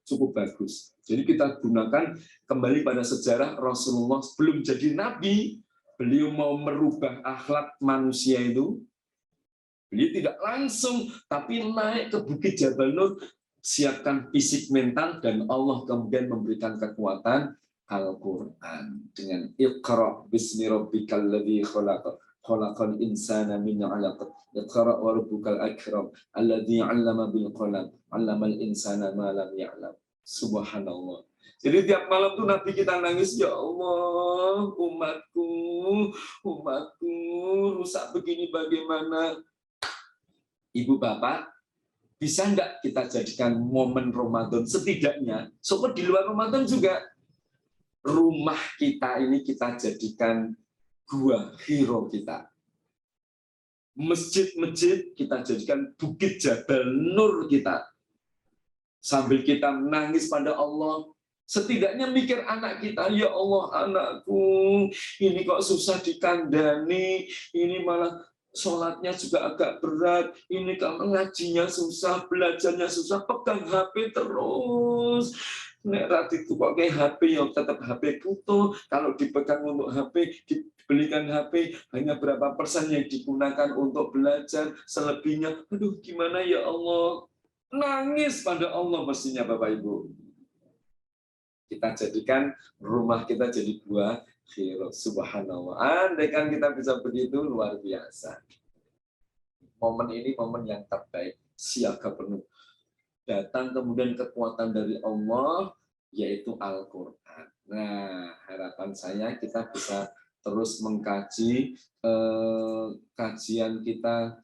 Cukup bagus. Jadi kita gunakan kembali pada sejarah Rasulullah sebelum jadi nabi, beliau mau merubah akhlak manusia itu. Beliau tidak langsung, tapi naik ke Bukit Jabal Nur, siapkan fisik mental, dan Allah kemudian memberikan kekuatan Al-Quran dengan Iqra bismi rabbikal ladzi khalaq khalaqal insana min 'alaq iqra wa rabbukal akram alladzi 'allama bil qalam 'allamal insana ma lam ya'lam. Subhanallah. Jadi tiap malam tuh Nabi kita nangis, ya Allah, umatku rusak begini bagaimana? Ibu bapak, bisa enggak kita jadikan momen Ramadan setidaknya, sobat di luar Ramadan juga, rumah kita ini kita jadikan gua hero kita. Masjid-masjid kita jadikan Bukit Jabal Nur kita. Sambil kita menangis pada Allah, setidaknya mikir anak kita, ya Allah anakku, ini kok susah dikandani, ini malah sholatnya juga agak berat, ini kalau ngajinya susah, belajarnya susah, pegang HP terus. Nek rati itu kok kayak HP yang tetap HP butuh, kalau dipegang untuk HP, dibelikan HP, hanya berapa persen yang digunakan untuk belajar, selebihnya, aduh gimana ya Allah, nangis pada Allah mestinya Bapak Ibu. Kita jadikan rumah kita jadi buah hero, subhanallah. Andaikan kita bisa begitu, luar biasa. Momen ini momen yang terbaik, siaga penuh. Datang kemudian kekuatan dari Allah, yaitu Al-Quran. Nah, harapan saya kita bisa terus mengkaji kajian kita,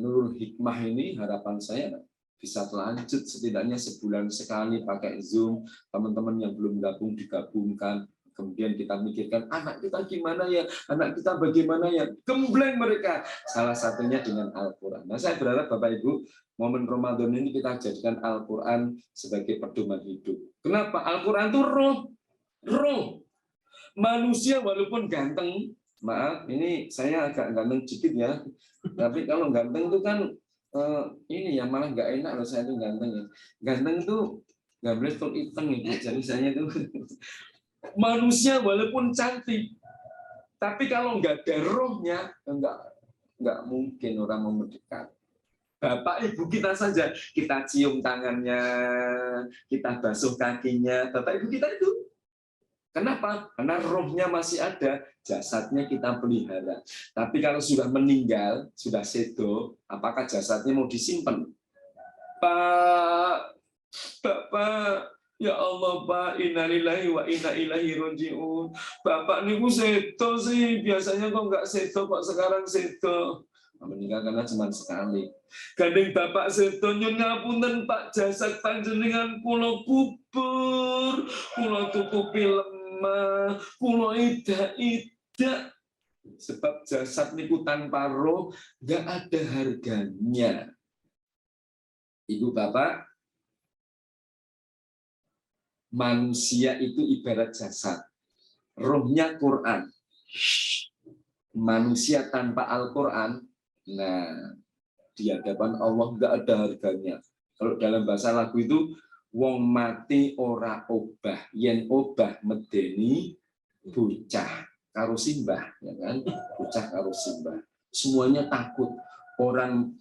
Nurul Hikmah ini, harapan saya bisa lanjut setidaknya sebulan sekali pakai Zoom. Teman-teman yang belum gabung digabungkan. Kemudian kita mikirkan, anak kita gimana ya, anak kita bagaimana ya, gembleng mereka. Salah satunya dengan Al-Quran. Nah, saya berharap Bapak Ibu, momen Ramadan ini kita jadikan Al-Quran sebagai pedoman hidup. Kenapa? Al-Quran itu roh. Manusia walaupun ganteng, maaf, ini saya agak ganteng sedikit ya, tapi kalau ganteng itu kan, ini ya malah nggak enak loh saya itu ganteng ya. Ganteng itu nggak boleh tuh hitam gitu, jadi saya itu manusia walaupun cantik, tapi kalau nggak ada rohnya, nggak mungkin orang mau mendekat. Bapak Ibu kita saja, kita cium tangannya, kita basuh kakinya, Bapak Ibu kita itu. Kenapa? Karena rohnya masih ada, jasadnya kita pelihara. Tapi kalau sudah meninggal, sudah sedo, apakah jasadnya mau disimpan? Bapak, ya Allah Pak, innalillahi wa inna ilaihi raji'un. Bapak niku sedo sih, biasanya kok nggak sedo, kok sekarang sedo. Meninggal karena cuma sekali. Gandeng Bapak sedo nyun ngapunten Pak, jasad panjenengan kula kubur, kula tutupi lemah, kula ida. Sebab jasad niku tanpa roh nggak ada harganya. Ibu Bapak, manusia itu ibarat jasad, rohnya Quran. Manusia tanpa Al-Quran, nah di hadapan Allah nggak ada harganya. Kalau dalam bahasa lagu itu, wong mati ora obah, yen obah medeni bocah karo simbah, ya kan? Bocah karo simbah. Semuanya takut. Orang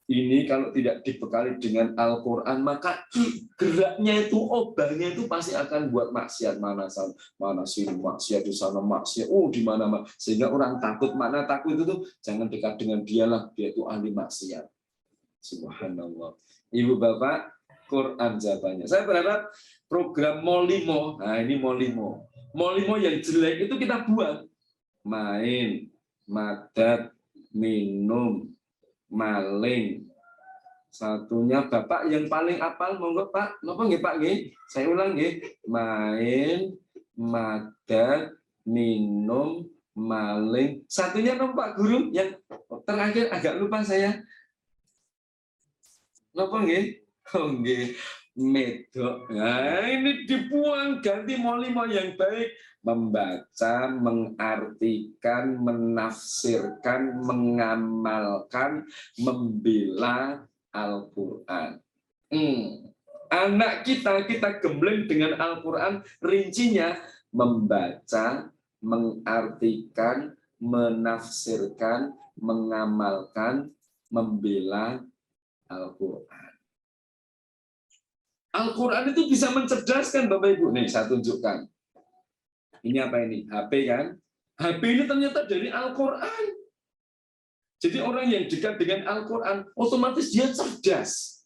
ini kalau tidak dibekali dengan Al-Quran, maka geraknya itu, obahnya itu pasti akan buat maksiat, mana sini maksiat, di sana maksiat, di mana, sehingga orang takut. Makna takut itu tuh jangan dekat dengan dialah, dia itu ahli maksiat. Subhanallah. Ibu Bapak, Quran jawabannya. Saya berharap program Molimo, nah ini Molimo. Molimo yang jelek itu kita buat. Main, madat, minum, maling. Satunya Bapak yang paling apal, monggo Pak. Napa nggih Pak nggih? Saya ulang nggih. Main, madat, minum, maling. Satunya napa Pak Guru? Yang terakhir agak lupa saya. Napa nggih? Oh nggih, medok. Nah, ini dibuang ganti molimo yang baik. Membaca, mengartikan, menafsirkan, mengamalkan, membela Al-Quran. Anak kita gembleng dengan Al-Quran, rincinya membaca, mengartikan, menafsirkan, mengamalkan, membela Al-Quran. Al-Quran itu bisa mencerdaskan Bapak Ibu. Nih, saya tunjukkan. Ini apa ini? HP kan? HP ini ternyata dari Al-Quran. Jadi orang yang dekat dengan Al-Quran, otomatis dia cerdas.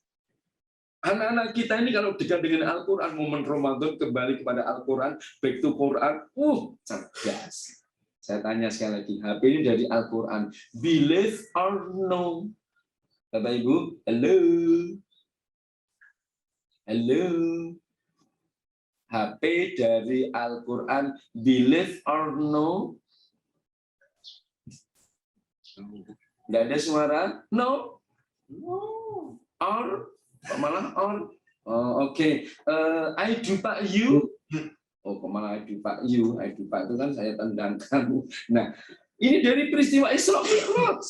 Anak-anak kita ini kalau dekat dengan Al-Quran, momen Ramadan kembali kepada Al-Quran, back to Quran, cerdas. Saya tanya sekali lagi, HP ini dari Al-Quran. Believe or no? Bapak Ibu, halo. Halo. HP dari Al-Quran, believe or no? Tidak ada suara? No. Or? Kok malah on? Oh, oke. I do Pak you. Oh, kok malah I do Pak you? I do Pak itu kan saya tendangkan. Nah, ini dari peristiwa Isra Mi'raj.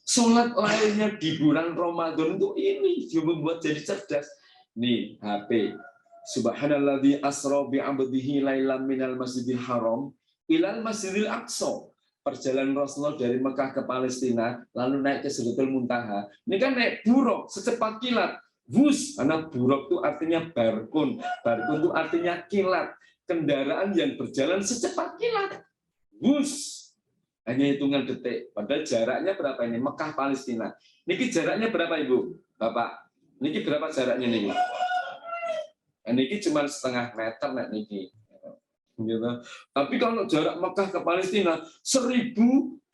Sholat lainnya di bulan Ramadan itu ini yang membuat jadi cerdas. Nih, HP. Subhanalladzi asra bi 'abdihi lailan minal masjidil haram ilal masjidil aqsa. Perjalanan Rasulullah dari Mekah ke Palestina, lalu naik ke Sidratul Muntaha. Ini kan naik buruk, secepat kilat. Wus, karena buruk itu artinya barkun. Barkun itu artinya kilat. Kendaraan yang berjalan secepat kilat. Wus. Hanya hitungan detik. Padahal jaraknya berapa ini? Mekah Palestina. Niki jaraknya berapa Ibu? Bapak? Niki berapa jaraknya niki? Niki cuma setengah meter nek niki. Gitu. Tapi kalau jarak Mekah ke Palestina 1.233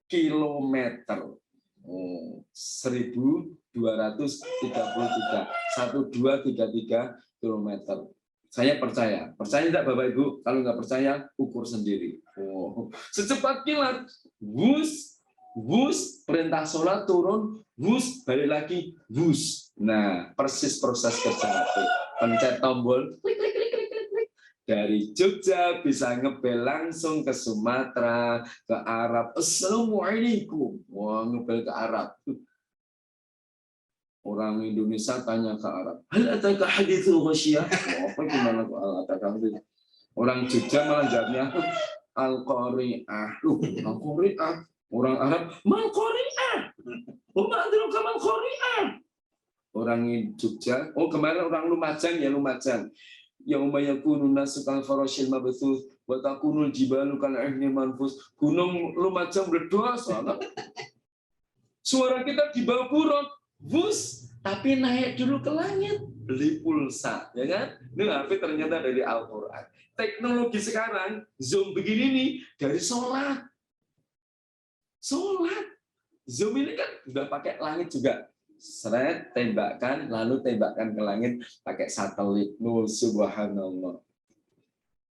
kilometer. 1.233, 1233 kilometer. Saya percaya tidak Bapak Ibu? Kalau nggak percaya, ukur sendiri. Secepat kilat, wus, perintah sholat turun, wus, balik lagi, wus. Nah, persis proses kerja hati. Pencet tombol, klik, klik, klik, klik, klik, klik. Dari Jogja bisa ngebel langsung ke Sumatera, ke Arab. Assalamualaikum. Wah, ngebel ke Arab. Orang Indonesia tanya ke Arab, hal ataka haditsul ghasyiyah? Apa gimana kok hal ataka hadits? Orang Jogja malah jawabnya al-qari'ah. Al-qari'ah. Orang Arab, mal qari'ah. Wa adruka mal qari'ah. Orang Jogja, kemarin orang Lumajang ya Lumajang. Yauma yakunu nasu kal farashil mabthus wa takunul jibalu kal ihnil manfus. Gunung Lumajang meledos. Suara kita di bawah burung. Bus, tapi naik dulu ke langit, beli pulsa, ya kan? Ini HP ternyata dari Al-Quran. Teknologi sekarang, Zoom begini nih, dari sholat. Zoom ini kan udah pakai langit juga. Seret, tembakkan, lalu tembakkan ke langit pakai satelit. Subhanallah.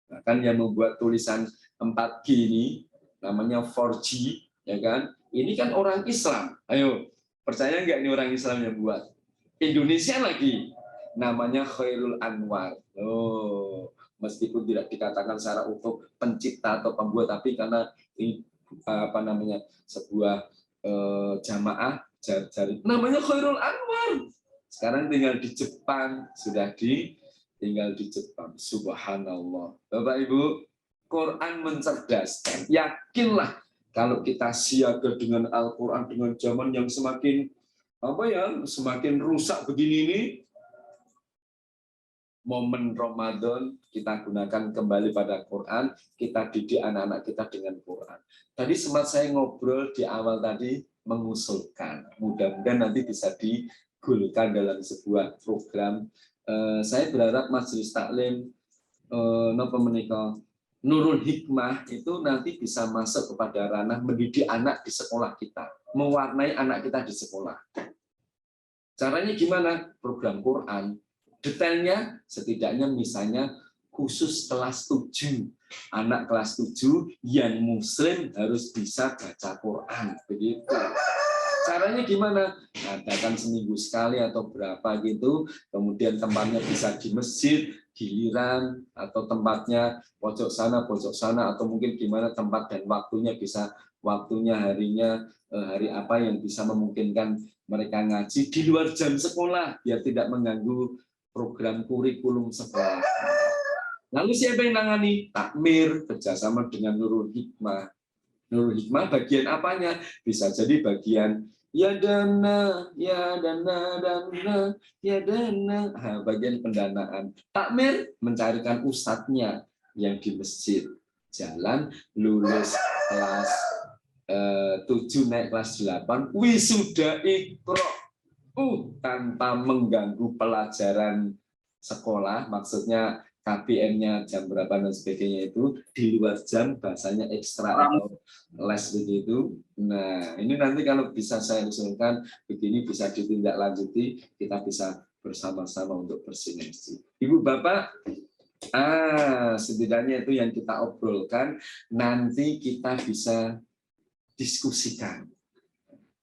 Nah, kan yang membuat tulisan 4G ini, namanya 4G, ya kan? Ini kan orang Islam. Ayo. Percaya nggak ini orang Islam yang buat? Indonesia lagi, namanya Khairul Anwar. Meskipun tidak dikatakan secara utuh pencipta atau pembuat, tapi karena ini sebuah jamaah jari, namanya Khairul Anwar. Sekarang tinggal di Jepang, tinggal di Jepang. Subhanallah. Bapak Ibu, Quran mencerdaskan. Yakinlah. Kalau kita siaga dengan Al-Quran, dengan zaman yang semakin rusak begini ini, momen Ramadan kita gunakan kembali pada Quran, kita didik anak-anak kita dengan Quran. Tadi sempat saya ngobrol di awal tadi, mengusulkan. Mudah-mudahan nanti bisa digulirkan dalam sebuah program. Saya berharap Majelis Taklim napa menika Nurul Hikmah itu nanti bisa masuk kepada ranah mendidik anak di sekolah kita, mewarnai anak kita di sekolah. Caranya gimana? Program Quran. Detailnya setidaknya misalnya khusus kelas 7. Anak kelas 7 yang muslim harus bisa baca Quran. Begitu. Caranya gimana? Adakan seminggu sekali atau berapa gitu. Kemudian tempatnya bisa di masjid, giliran, atau tempatnya pojok sana, atau mungkin gimana tempat dan waktunya bisa waktunya harinya hari apa yang bisa memungkinkan mereka ngaji di luar jam sekolah biar tidak mengganggu program kurikulum sekolah. Lalu siapa yang nangani? Takmir bekerjasama dengan Nurul Hikmah. Nurul Hikmah bagian apanya? Bisa jadi bagian ya dana, bagian pendanaan. Takmir mencarikan ustadznya yang di masjid. Jalan lulus kelas 7 naik kelas 8, wisuda Iqra. Tanpa mengganggu pelajaran sekolah, maksudnya KBM-nya jam berapa dan sebagainya itu di luar jam, bahasanya ekstra atau les begitu. Nah, ini nanti kalau bisa saya usulkan begini bisa ditindaklanjuti, kita bisa bersama-sama untuk bersinergi. Ibu Bapak, setidaknya itu yang kita obrolkan, nanti kita bisa diskusikan.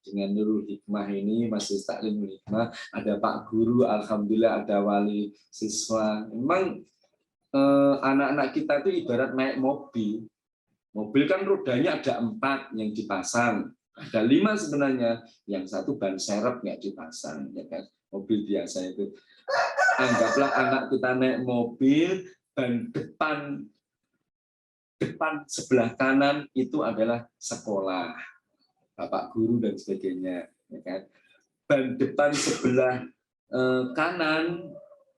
Dengan Nurul Hikmah ini, Majelis Taklim Nurul Hikmah, ada Pak Guru, alhamdulillah ada wali siswa. Memang anak-anak kita itu ibarat naik mobil. Mobil kan rodanya ada 4 yang dipasang, ada 5 sebenarnya, yang 1 ban serep nggak dipasang, ya kan? Mobil biasa itu. Anggaplah anak kita naik mobil, ban depan sebelah kanan itu adalah sekolah, Bapak Guru dan sebagainya, ya kan? Ban depan sebelah kanan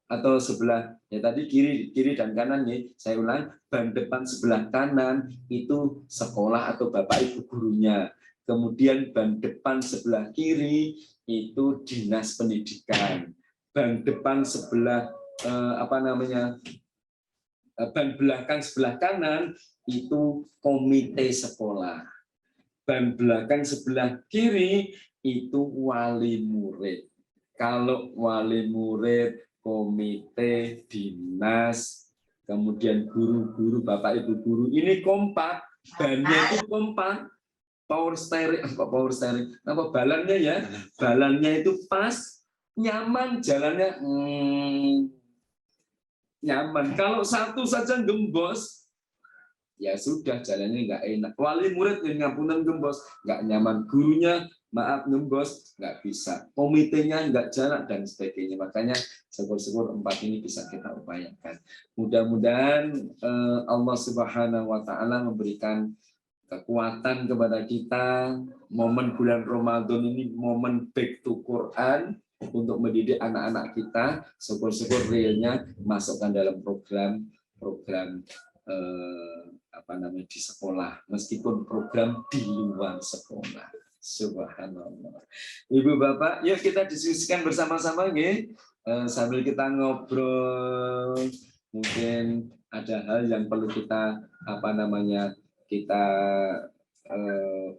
atau sebelah ya tadi kiri dan kanan ya, saya ulang, ban depan sebelah kanan itu sekolah atau Bapak Ibu gurunya. Kemudian ban depan sebelah kiri itu dinas pendidikan. Ban depan sebelah ban belakang sebelah kanan itu komite sekolah. Ban belakang sebelah kiri itu wali murid. Kalau wali murid, komite, dinas, kemudian guru-guru, Bapak Ibu guru, ini kompak, bannya itu kompak, power steering, balannya ya, balannya itu pas, nyaman, jalannya nyaman. Kalau satu saja gembos, ya sudah jalannya nggak enak. Wali murid yang ngapunan gembos, nggak nyaman. Gurunya maaf gembos, nggak bisa. Komitenya nggak jalan dan sebagainya. Makanya syukur-syukur 4 ini bisa kita upayakan. Mudah-mudahan Allah Subhanahu Wa Taala memberikan kekuatan kepada kita. Momen bulan Ramadan ini momen back to Quran untuk mendidik anak-anak kita. Syukur-syukur realnya masukkan dalam program di sekolah, meskipun program di luar sekolah. Subhanallah. Ibu Bapak, yuk kita diskusikan bersama-sama nggih. Sambil kita ngobrol, mungkin ada hal yang perlu kita kita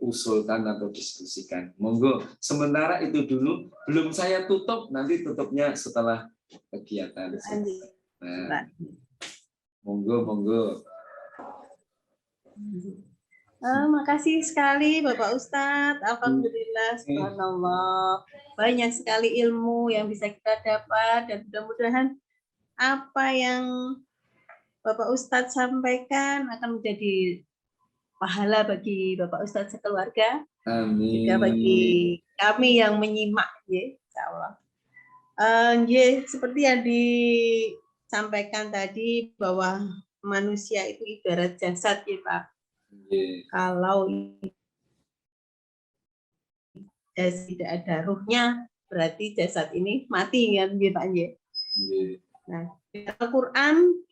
usulkan atau diskusikan. Monggo, sementara itu dulu, belum saya tutup, nanti tutupnya setelah kegiatan. Nah, monggo. Makasih sekali Bapak Ustadz. Alhamdulillah, subhanallah. Banyak sekali ilmu yang bisa kita dapat dan mudah-mudahan apa yang Bapak Ustadz sampaikan akan menjadi pahala bagi Bapak Ustadz sekeluarga. Amin. Juga bagi kami yang menyimak, ya, insyaallah. Seperti yang disampaikan tadi bahwa manusia itu ibarat jasad ya Pak. Kalau tidak ada ruhnya, berarti jasad ini mati kan Pak. Nah, di Al-Quran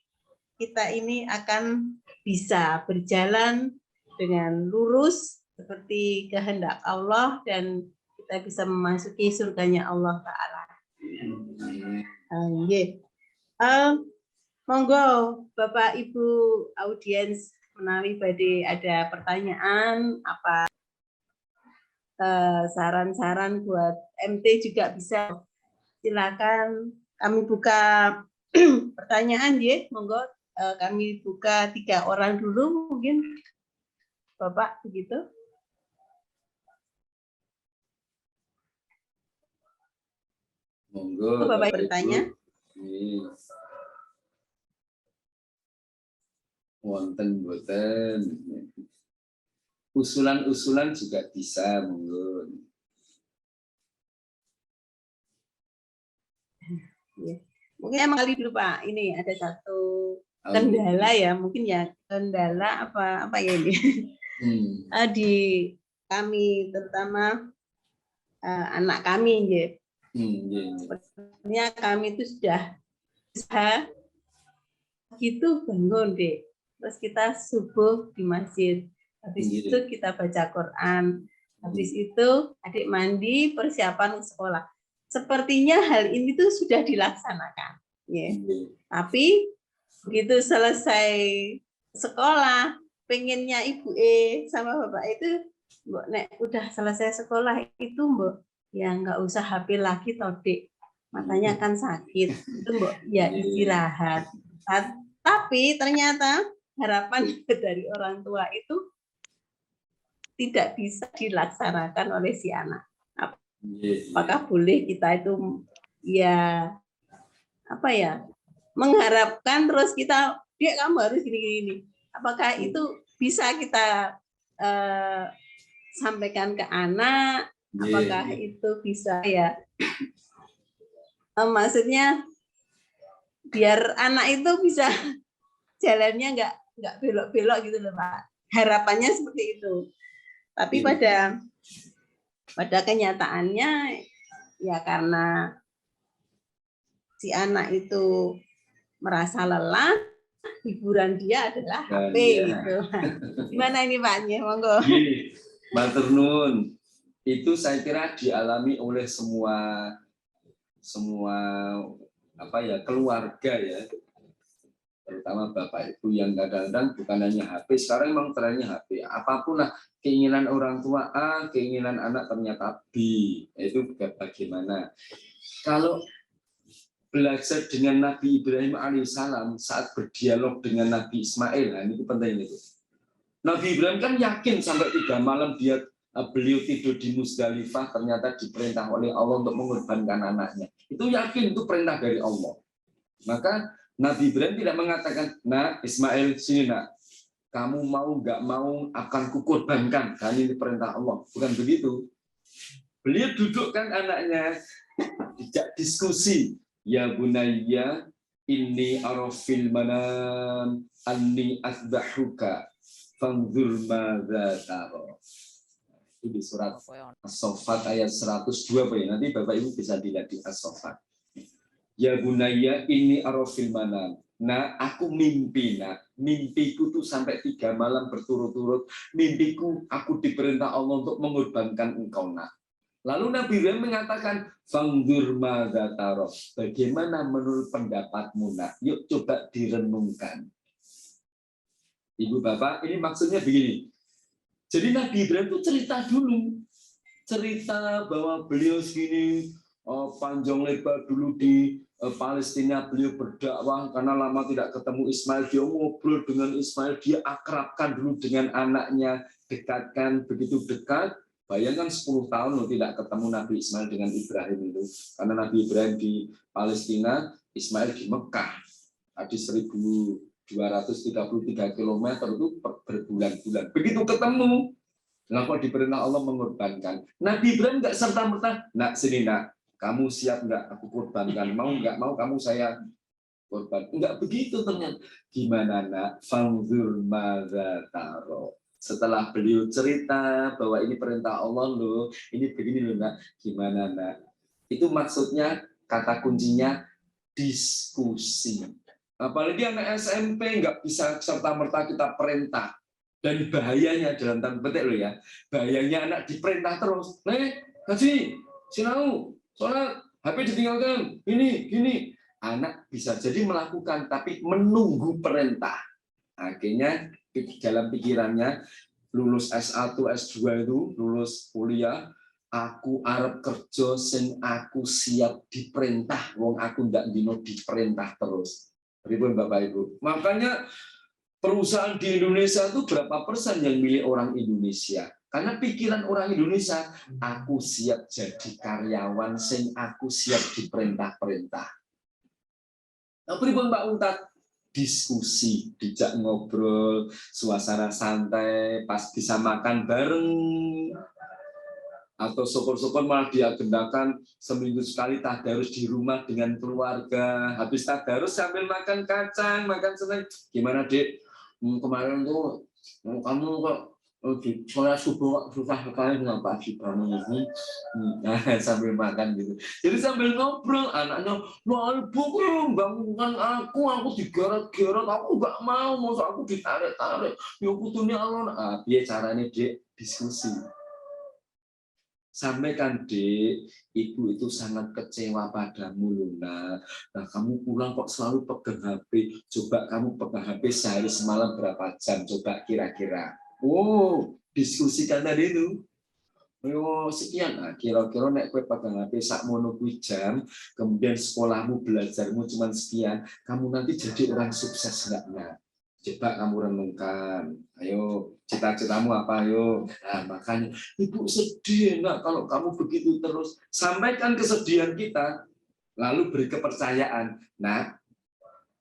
kita ini akan bisa berjalan dengan lurus seperti kehendak Allah dan kita bisa memasuki surganya Allah Ta'ala. Nggih. Monggo Bapak Ibu audiens menawi badhe ada pertanyaan apa saran-saran buat MT juga bisa, silakan kami buka pertanyaan ya, monggo kami buka 3 orang dulu mungkin Bapak begitu. Monggo Bapak Bapak bertanya. Ibu. Wonten boten. Usulan-usulan juga bisa, monggo. Ya. Mungkin emang kali dulu Pak, ini ada satu kendala ya, mungkin ya kendala apa ya ini di kami terutama anak kami ya. Sebenarnya kami itu sudah bisa gitu bangun deh, terus kita subuh di masjid, habis itu kita baca Quran, habis itu adik mandi persiapan sekolah. Sepertinya hal ini tuh sudah dilaksanakan, ya. Tapi begitu selesai sekolah, pengennya ibu sama bapak itu, Mbok nek udah selesai sekolah itu Mbok ya nggak usah HP lagi toh Dek, matanya akan sakit, itu Mbok ya istirahat. Tapi ternyata harapan dari orang tua itu tidak bisa dilaksanakan oleh si anak. Apakah boleh kita itu ya apa ya mengharapkan terus kita dia kamu harus gini-gini, apakah itu bisa kita sampaikan ke anak, apakah itu bisa ya maksudnya biar anak itu bisa jalannya nggak belok-belok gitu loh Pak, harapannya seperti itu. Tapi pada kenyataannya ya karena si anak itu merasa lelah, hiburan dia adalah HP gitu. Gimana ini Pak? Monggo. Matur nuwun. Itu saya kira dialami oleh semua apa ya keluarga ya. Terutama bapak ibu yang kadang-kadang bukan hanya HP, sekarang memang trennya HP. Apapun lah keinginan orang tua A, keinginan anak ternyata B. Itu bagaimana? Kalau belajar dengan Nabi Ibrahim alaihissalam saat berdialog dengan Nabi Ismail, nah ini penting itu. Nabi Ibrahim kan yakin sampai 3 malam beliau tidur di Musdalifah, ternyata diperintah oleh Allah untuk mengorbankan anaknya. Itu yakin itu perintah dari Allah. Maka Nabi Ibrahim tidak mengatakan, nah Ismail sini nak, kamu mau nggak mau akan kukorbankan, karena ini perintah Allah. Bukan begitu. Beliau dudukkan anaknya, dijak diskusi. Ya bunayya, inni arafil manam, anni asbahuka, fanzur madza tara. Itu di surat As-Saffat ayat 102 Pak. Nanti Bapak Ibu bisa dilihat di As-Saffat. Ya bunayya ini arafil manam. Nah, aku mimpi, mimpiku tuh sampai 3 malam berturut-turut. Mimpiku aku diperintah Allah untuk mengorbankan engkau nak. Lalu Nabi Ibrahim mengatakan, fangdur madza tara. Bagaimana menurut pendapatmu nak? Yuk coba direnungkan. Ibu Bapak, ini maksudnya begini. Jadi Nabi Ibrahim itu cerita dulu. Cerita bahwa beliau segini panjang lebar dulu di Palestina, beliau berdakwah karena lama tidak ketemu Ismail, dia ngobrol dengan Ismail, dia akrabkan dulu dengan anaknya, dekatkan, begitu dekat. Bayangkan 10 tahun loh tidak ketemu Nabi Ismail dengan Ibrahim itu. Karena Nabi Ibrahim di Palestina, Ismail di Mekah. Di 1233 km itu berbulan-bulan. Begitu ketemu, lalu diperintah Allah mengorbankan. Nabi Ibrahim nggak serta-merta, nak sini nak, kamu siap nggak aku korbankan? Mau nggak mau kamu saya korban? Nggak begitu ternyata. Gimana nak? Fangzur madza tara. Setelah beliau cerita bahwa ini perintah Allah loh, ini begini loh nak. Gimana nak? Itu maksudnya kata kuncinya diskusi. Apalagi anak SMP nggak bisa serta-merta kita perintah. Dan bahayanya dalam tanda petik loh ya, bahayanya anak diperintah terus, ngaji, sinau, sholat, HP ditinggalkan, gini. Anak bisa jadi melakukan tapi menunggu perintah. Akhirnya dalam pikirannya lulus S1, S2 itu, lulus kuliah, aku arep kerja sing aku siap diperintah, wong aku ndak dino diperintah terus. Pripun Bapak Ibu? Makanya perusahaan di Indonesia itu berapa persen yang milik orang Indonesia? Karena pikiran orang Indonesia, aku siap jadi karyawan sing aku siap diperintah-perintah. Nah, pripun Pak Untat? Diskusi, dijak ngobrol, suasana santai, pas bisa makan bareng, atau syukur-syukur malah diagendakan seminggu sekali tadarus di rumah dengan keluarga. Habis tadarus sambil makan kacang, makan seneng. Gimana Dek? Kemarin tuh kamu kok sholat subuh susah sekali kenapa sih kamu ini? Sambil makan gitu. Jadi sambil ngobrol, anaknya, ibu bangunkan aku digeret-geret, aku nggak mau, masa aku ditarik-tarik. Ya kutunya Allah. Biar caranya Dek diskusi. Sampaikan Dek, ibu itu sangat kecewa padamu Luna. Nah, kamu pulang kok selalu pegang HP. Coba kamu pegang HP sehari semalam berapa jam? Coba kira-kira. Oh, diskusikan tadi itu. Oh, sekian. Nah, kira-kira nek kowe pegang HP sak mono kuwi jam, kemudian sekolahmu, belajarmu cuma sekian, kamu nanti jadi orang sukses enggak? Coba kamu renungkan. Ayo, cita-citamu apa? Ayo. Nah, makanya ibu sedih nak kalau kamu begitu terus. Sampaikan kesedihan kita, lalu beri kepercayaan. Nah,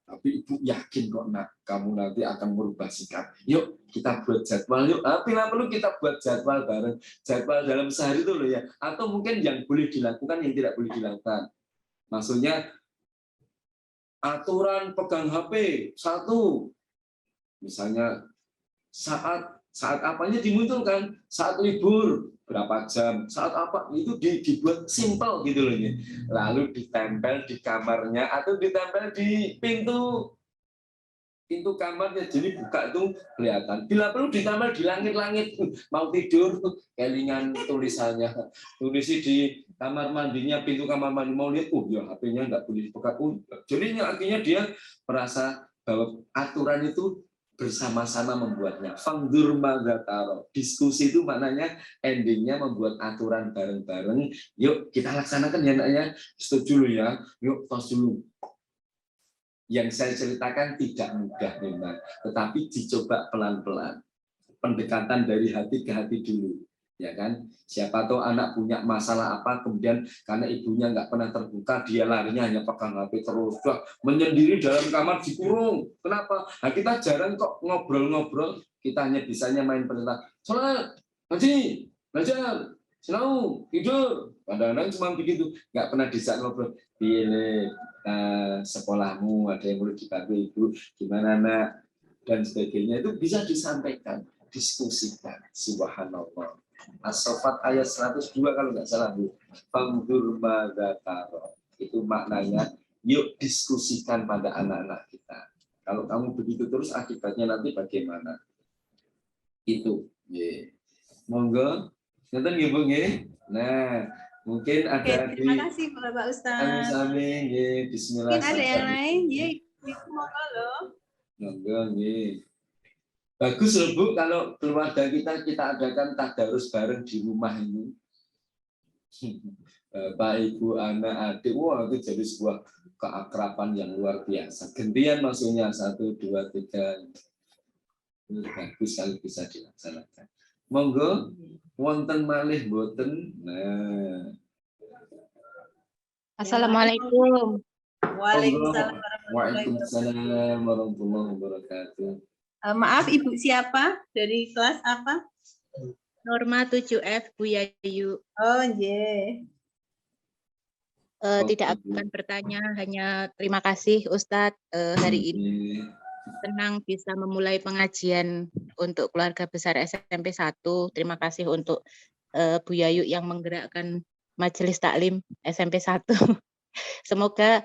tapi ibu yakin kok nak, kamu nanti akan merubah sikap. Yuk kita buat jadwal yuk. Bila perlu kita buat jadwal bareng. Jadwal dalam sehari itu loh ya. Atau mungkin yang boleh dilakukan, yang tidak boleh dilakukan. Maksudnya aturan pegang HP 1. Misalnya saat apanya dimunculkan, saat libur berapa jam, saat apa itu dibuat simpel gitu loh ya. Lalu ditempel di kamarnya atau ditempel di pintu kamarnya, jadi buka itu kelihatan. Bila perlu ditempel di langit-langit, mau tidur kelingan tulisannya, tulisi di kamar mandinya, pintu kamar mandi, mau lihat ya HP-nya nggak boleh dibuka. Jadi akhirnya dia merasa bahwa aturan itu bersama-sama membuatnya. Fangdur magataro. Diskusi itu maknanya endingnya membuat aturan bareng-bareng. Yuk kita laksanakan ya nak ya. Setuju dulu ya. Yuk tos dulu. Yang saya ceritakan tidak mudah memang, tetapi dicoba pelan-pelan. Pendekatan dari hati ke hati dulu. Ya kan, siapa tahu anak punya masalah apa, kemudian karena ibunya nggak pernah terbuka, dia larinya hanya pegang HP terus, menyendiri dalam kamar dikurung. Kenapa? Nah, kita jarang kok ngobrol-ngobrol, kita hanya bisanya main perintah. Sholat, ngaji, belajar, sinau, tidur. Kadang-kadang cuma begitu, nggak pernah dijak ngobrol. Pilih sekolahmu, ada yang perlu dibantu ibu, gimana nak, dan sebagainya, itu bisa disampaikan, diskusikan. Subhanallah. As-Saffat ayat 102 kalau nggak salah Bu. Fangdur magataro. Itu maknanya yuk diskusikan pada anak-anak kita. Kalau kamu begitu terus akibatnya nanti bagaimana? Itu. Monggo. Nonton nggih Bu nggih. Nah, mungkin ada terima kasih Bapak Ustaz. Amin. Bismillah. Mungkin ada yang lain? Ya, Ibu monggo loh. Monggo nggih. Bagus loh Bu, kalau keluarga kita adakan tadarus bareng di rumah ini. Bapak, Ibu, anak, adik, wah itu jadi sebuah keakraban yang luar biasa. Gantian maksudnya 1, 2, 3. Bagus kalau bisa dilaksanakan. Monggo, wonten malih boten. Nah. Assalamualaikum. Waalaikumsalam warahmatullahi wabarakatuh. Maaf, Ibu siapa? Dari kelas apa? Norma 7F Bu Yayu. Oh, yeah. Tidak akan bertanya, hanya terima kasih Ustadz hari ini. Senang bisa memulai pengajian untuk keluarga besar SMP 1. Terima kasih untuk Bu Yayu yang menggerakkan majelis taklim SMP 1. Semoga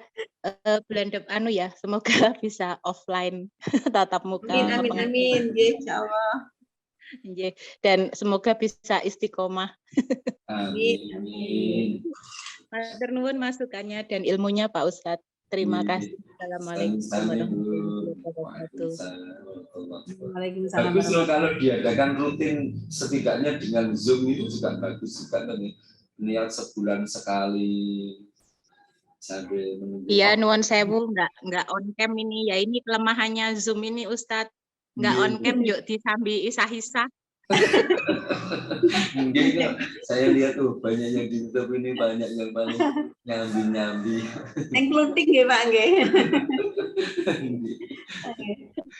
bulan depan semoga bisa offline tatap muka. Amin. Ya, insya Allah. Nggih. Dan semoga bisa istiqomah. Amin. Matur nuwun masukannya dan ilmunya Pak Ustadz. Terima kasih. Assalamualaikum warahmatullahi wabarakatuh. Waalaikumsalam. Bagus loh kalau diadakan rutin, setidaknya dengan Zoom itu juga bagus juga nih. Niat sebulan sekali sambil menunggu. Iya, nuwun sewu, nggak on cam ini. Ya ini kelemahannya Zoom ini Ustadz. Nggak on cam yuk disambi isah-isah. Mungkin kok saya lihat tuh banyak yang di YouTube ini, banyak yang paling nyambi-nyambi. Including ya Pak nggih.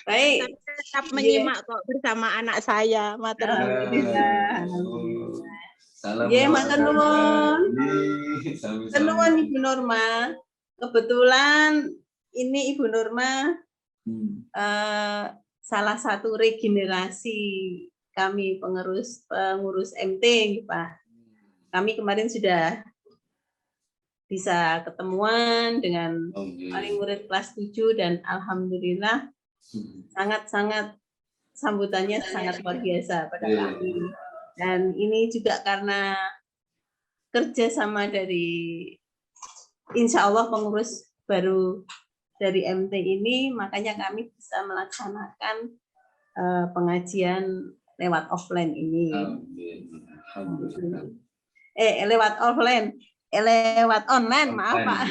Baik. Tetap menyimak kok bersama anak saya. Matur nuwun. Alhamdulillah. Salam. Nggih, matur nuwun. Sami-sami. Matur nuwun Ibu Norma. Kebetulan ini Ibu Norma salah satu regenerasi kami pengurus MT, Pak. Kami kemarin sudah bisa ketemuan dengan paling murid kelas 7 dan alhamdulillah sangat-sangat sambutannya sangat luar biasa pada kami. Dan ini juga karena kerjasama dari insya Allah pengurus baru dari MT ini, makanya kami bisa melaksanakan pengajian lewat offline ini. Alhamdulillah. Lewat online, maaf Pak.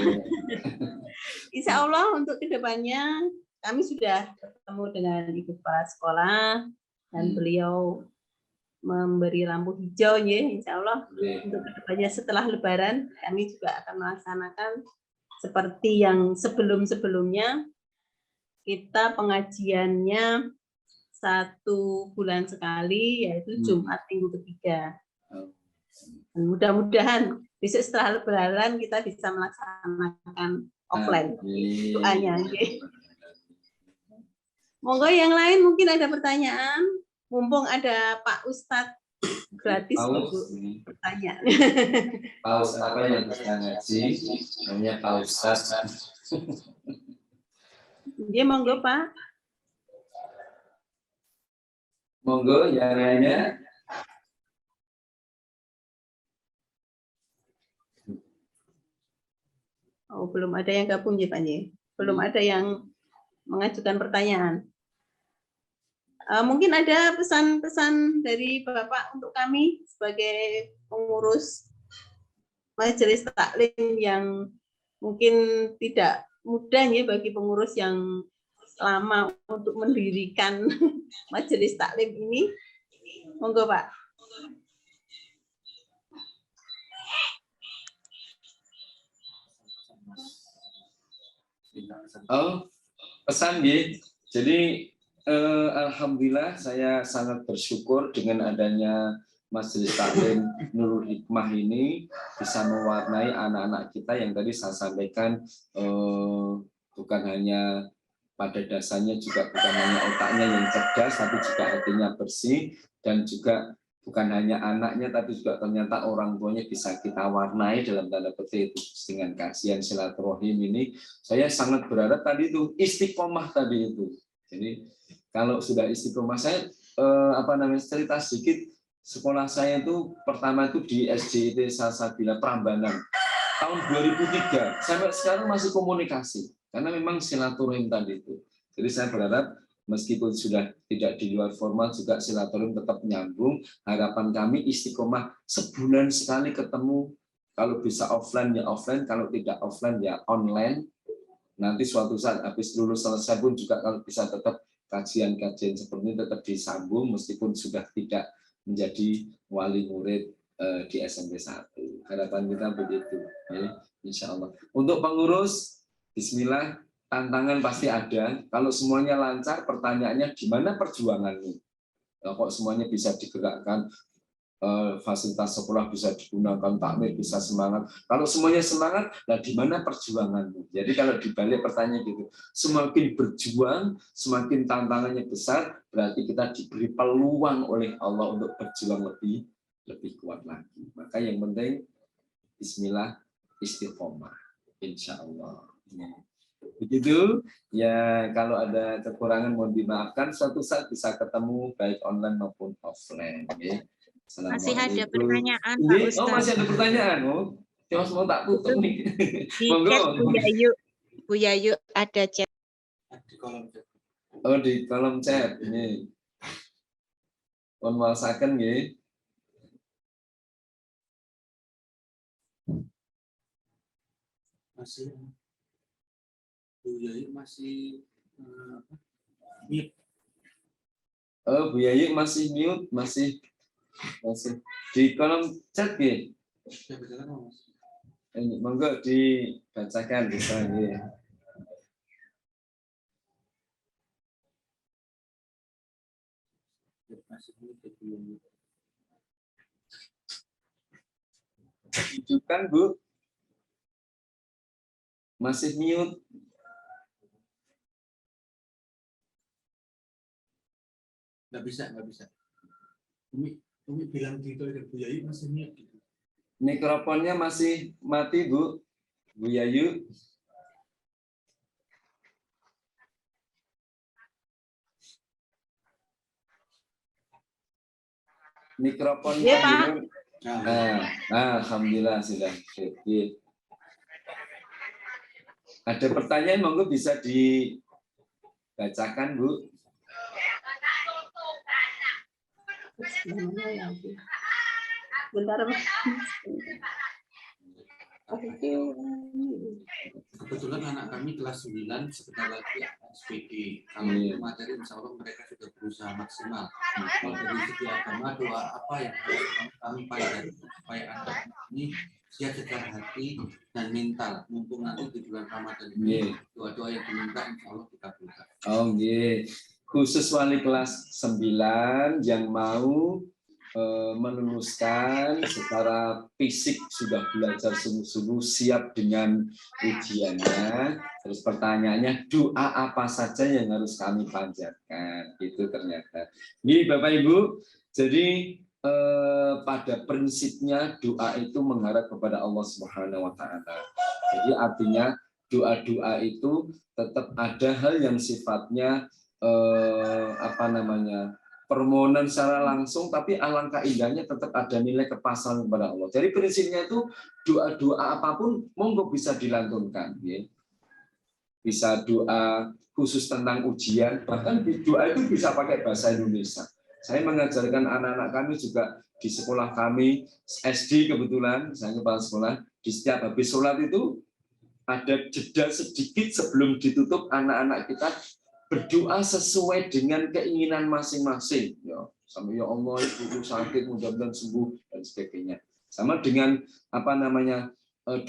Insya Allah untuk kedepannya kami sudah bertemu dengan Ibu Kepala Sekolah dan beliau memberi lampu hijau ya, Insya Allah untuk kedepannya setelah Lebaran kami juga akan melaksanakan seperti yang sebelum-sebelumnya, kita pengajiannya 1 bulan sekali, yaitu Jumat minggu ketiga. Dan mudah-mudahan besok setelah Lebaran kita bisa melaksanakan offline. Doanya. Monggo yang lain mungkin ada pertanyaan. Mumpung ada Pak Ustadz gratis bertanya. Pak Ustadz apa yang bisa ngaji? Namanya Pak Ustadz. Dia monggo Pak. Monggo yang lainnya. Oh, belum ada yang gabung ya Pak. Belum ada yang mengajukan pertanyaan. Mungkin ada pesan-pesan dari Bapak untuk kami sebagai pengurus majelis taklim yang mungkin tidak mudah ya bagi pengurus yang lama untuk mendirikan majelis taklim ini. Monggo Pak. Oh, pesan ya. Jadi alhamdulillah saya sangat bersyukur dengan adanya Majelis Taklim Nurul Hikmah ini bisa mewarnai anak-anak kita yang tadi saya sampaikan, bukan hanya pada dasarnya juga bukan hanya otaknya yang cerdas, tapi juga hatinya bersih, dan juga bukan hanya anaknya tapi juga ternyata orang tuanya bisa kita warnai dalam tanda petik itu dengan kajian silaturahim ini. Saya sangat berharap tadi itu istiqomah tadi itu. Jadi kalau sudah istiqomah, saya cerita sedikit. Sekolah saya itu pertama itu di SDIT Salsabila Prambanan tahun 2003 sampai sekarang masih komunikasi karena memang silaturahim tadi itu. Jadi saya berharap meskipun sudah tidak di luar formal juga silaturahim tetap nyambung. Harapan kami istiqomah sebulan sekali ketemu, kalau bisa offline ya offline, kalau tidak offline ya online. Nanti suatu saat habis lulus selesai pun juga kalau bisa tetap kajian-kajian seperti ini tetap disambung meskipun sudah tidak menjadi wali murid di SMP 1. Harapan kita begitu, ya, insya Allah. Untuk pengurus, bismillah, tantangan pasti ada. Kalau semuanya lancar, pertanyaannya gimana perjuanganmu? Nah, kok semuanya bisa digerakkan, fasilitas sekolah bisa digunakan, takmir bisa semangat. Kalau semuanya semangat, nah di mana perjuanganmu? Jadi kalau dibalik pertanyaan gitu, semakin berjuang, semakin tantangannya besar, berarti kita diberi peluang oleh Allah untuk berjuang lebih kuat lagi. Maka yang penting, bismillah, istiqomah, insya Allah. Begitu ya, kalau ada kekurangan mohon dimaafkan, suatu saat bisa ketemu baik online maupun offline. Okay. Masih ada Assalamualaikum. pertanyaan, Pak Ini, Ustadz. masih ada pertanyaan, Mas mau tak tutup nih. Di Monggo. chat Bu Yayu ada chat. Oh, di kolom chat ini. Pun wasaken nggih. Masih Bu Yayu masih mute. Oh, Bu Yayu masih mute, masih di kolom chat nggih. Ini monggo dibacakan bisa nggih. Hidupkan Bu. Masih mute. Nggak bisa. Umi bilang gitu ada Bu Yayu masih mute gitu. Mikrofonnya masih mati, Bu. Bu Yayu. Mikrofonnya. Ya, Pak. Alhamdulillah sudah. Oke. Ada pertanyaan monggo bisa dibacakan, Bu. Bentar, Pak. Kebetulan anak kami kelas 9 sebentar lagi SPD. Kalau untuk materi insya Allah mereka sudah berusaha maksimal. Kalau dari segi agama, doa apa yang harus kami sampaikan supaya anak ini siap secara hati dan mental. Mumpung nanti di bulan Ramadan ini doa-doa yang diminta insya Allah kita buka. Oh, nggih. Khusus wali kelas 9 yang mau meluluskan secara fisik sudah belajar sungguh-sungguh siap dengan ujiannya. Terus pertanyaannya doa apa saja yang harus kami panjatkan, itu ternyata. Ini Bapak Ibu, jadi pada prinsipnya doa itu mengharap kepada Allah Subhanahu wa taala. Jadi artinya doa-doa itu tetap ada hal yang sifatnya permohonan secara langsung, tapi alangkah indahnya tetap ada nilai kepasaran kepada Allah. Jadi prinsipnya itu doa-doa apapun monggo bisa dilantunkan, ya. Bisa doa khusus tentang ujian, bahkan doa itu bisa pakai bahasa Indonesia. Saya mengajarkan anak-anak kami juga di sekolah kami SD, kebetulan saya kepala sekolah, di setiap habis sholat itu ada jeda sedikit sebelum ditutup, anak-anak kita berdoa sesuai dengan keinginan masing-masing, ya. Sama ya Allah, ibu sakit mudah-mudahan sembuh dan sebagainya. Sama dengan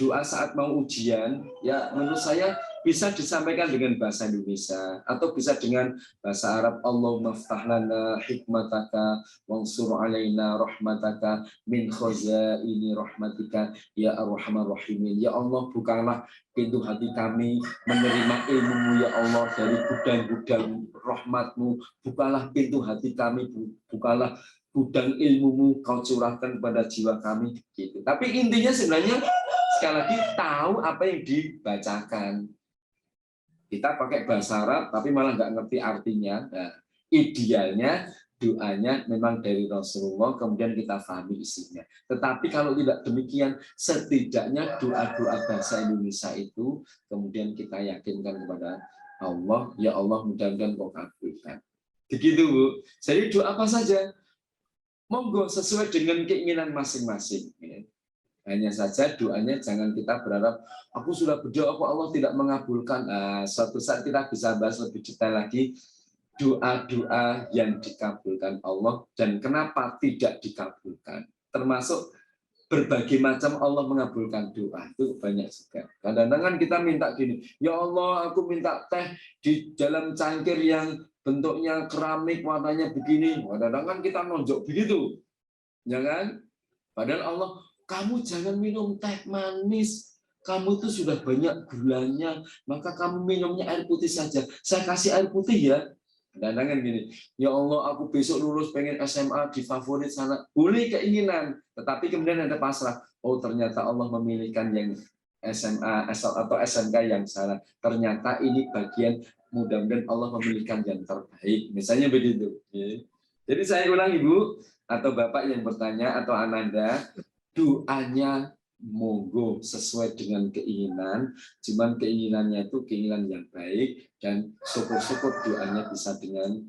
doa saat mau ujian, ya menurut saya bisa disampaikan dengan bahasa Indonesia atau bisa dengan bahasa Arab. Allahumma ftah lana hikmataka wansur alaina rahmataka min khazaini rahmatika ya arhamar rahimin. Ya Allah, bukalah pintu hati kami menerima ilmu-Mu ya Allah, dari gudang-gudang rahmat-Mu. Bukalah pintu hati kami, bukalah gudang ilmu-Mu, Kau curahkan kepada jiwa kami, gitu. Tapi intinya sebenarnya sekali lagi tahu apa yang dibacakan. Kita pakai bahasa Arab tapi malah nggak ngerti artinya. Nah, idealnya doanya memang dari Rasulullah, kemudian kita pahami isinya. Tetapi kalau tidak demikian, setidaknya doa-doa bahasa Indonesia itu kemudian kita yakinkan kepada Allah, ya Allah mudah-mudahan Kau kabulkan. Begitu, Bu. Jadi doa apa saja, monggo sesuai dengan keinginan masing-masing. Hanya saja doanya jangan kita berharap aku sudah berdoa kok Allah tidak mengabulkan. Nah, suatu saat kita bisa bahas lebih detail lagi doa-doa yang dikabulkan Allah dan kenapa tidak dikabulkan. Termasuk berbagai macam Allah mengabulkan doa, itu banyak juga. Kadang-kadang kita minta gini, ya Allah aku minta teh di dalam cangkir yang bentuknya keramik warnanya begini. Kadang-kadang kita nonjok begitu, ya kan? Padahal Allah, kamu jangan minum teh manis, kamu tuh sudah banyak gulanya, maka kamu minumnya air putih saja. Saya kasih air putih ya. Kadang-kadang gini, ya Allah aku besok lulus pengen SMA di favorit sana. Boleh keinginan, tetapi kemudian ada pasrah. Oh ternyata Allah memilihkan yang SMA atau SMK yang salah. Ternyata ini bagian, mudah-mudahan Allah memilihkan yang terbaik. Misalnya begitu. Ya. Jadi saya ulang Ibu atau Bapak yang bertanya atau Ananda, doanya monggo sesuai dengan keinginan, cuman keinginannya itu keinginan yang baik, dan syukur-syukur doanya bisa dengan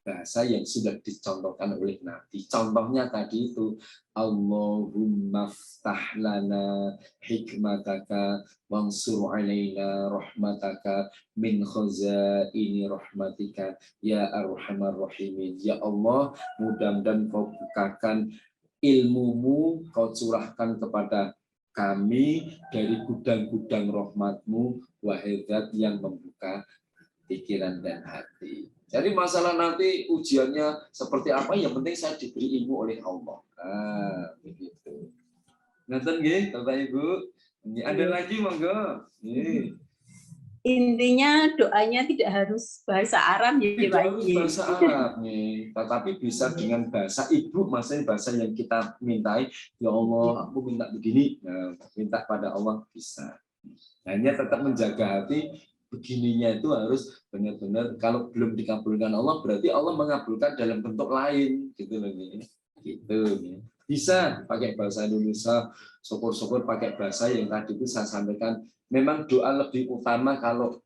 bahasa yang sudah dicontohkan oleh Nabi. Contohnya tadi itu, Allahumma ftah lana hikmataka wansur alaina rahmataka min khazaini rahmatika ya arhamar rahimin. Ya Allah, mudah-mudahan kau bukakan ilmumu, kau curahkan kepada kami dari gudang-gudang rahmatmu, wahai Zat yang membuka pikiran dan hati. Jadi masalah nanti ujiannya seperti apa, yang penting saya diberi ilmu oleh Allah. Begitu. Nonton nggih, Bapak Ibu. Ini ada lagi monggo. Intinya doanya tidak harus bahasa Arab ya Tidak Pak. harus bahasa Arab nih, tetapi bisa dengan bahasa ibu, maksudnya bahasa yang kita mintai. Ya Allah, aku minta begini. Nah, minta pada Allah bisa. Hanya tetap menjaga hati. Begininya itu harus benar-benar, kalau belum dikabulkan Allah berarti Allah mengabulkan dalam bentuk lain gitu loh nih. Gitu nih. Bisa pakai bahasa Indonesia, syukur-syukur pakai bahasa yang tadi itu saya sampaikan. Memang doa lebih utama kalau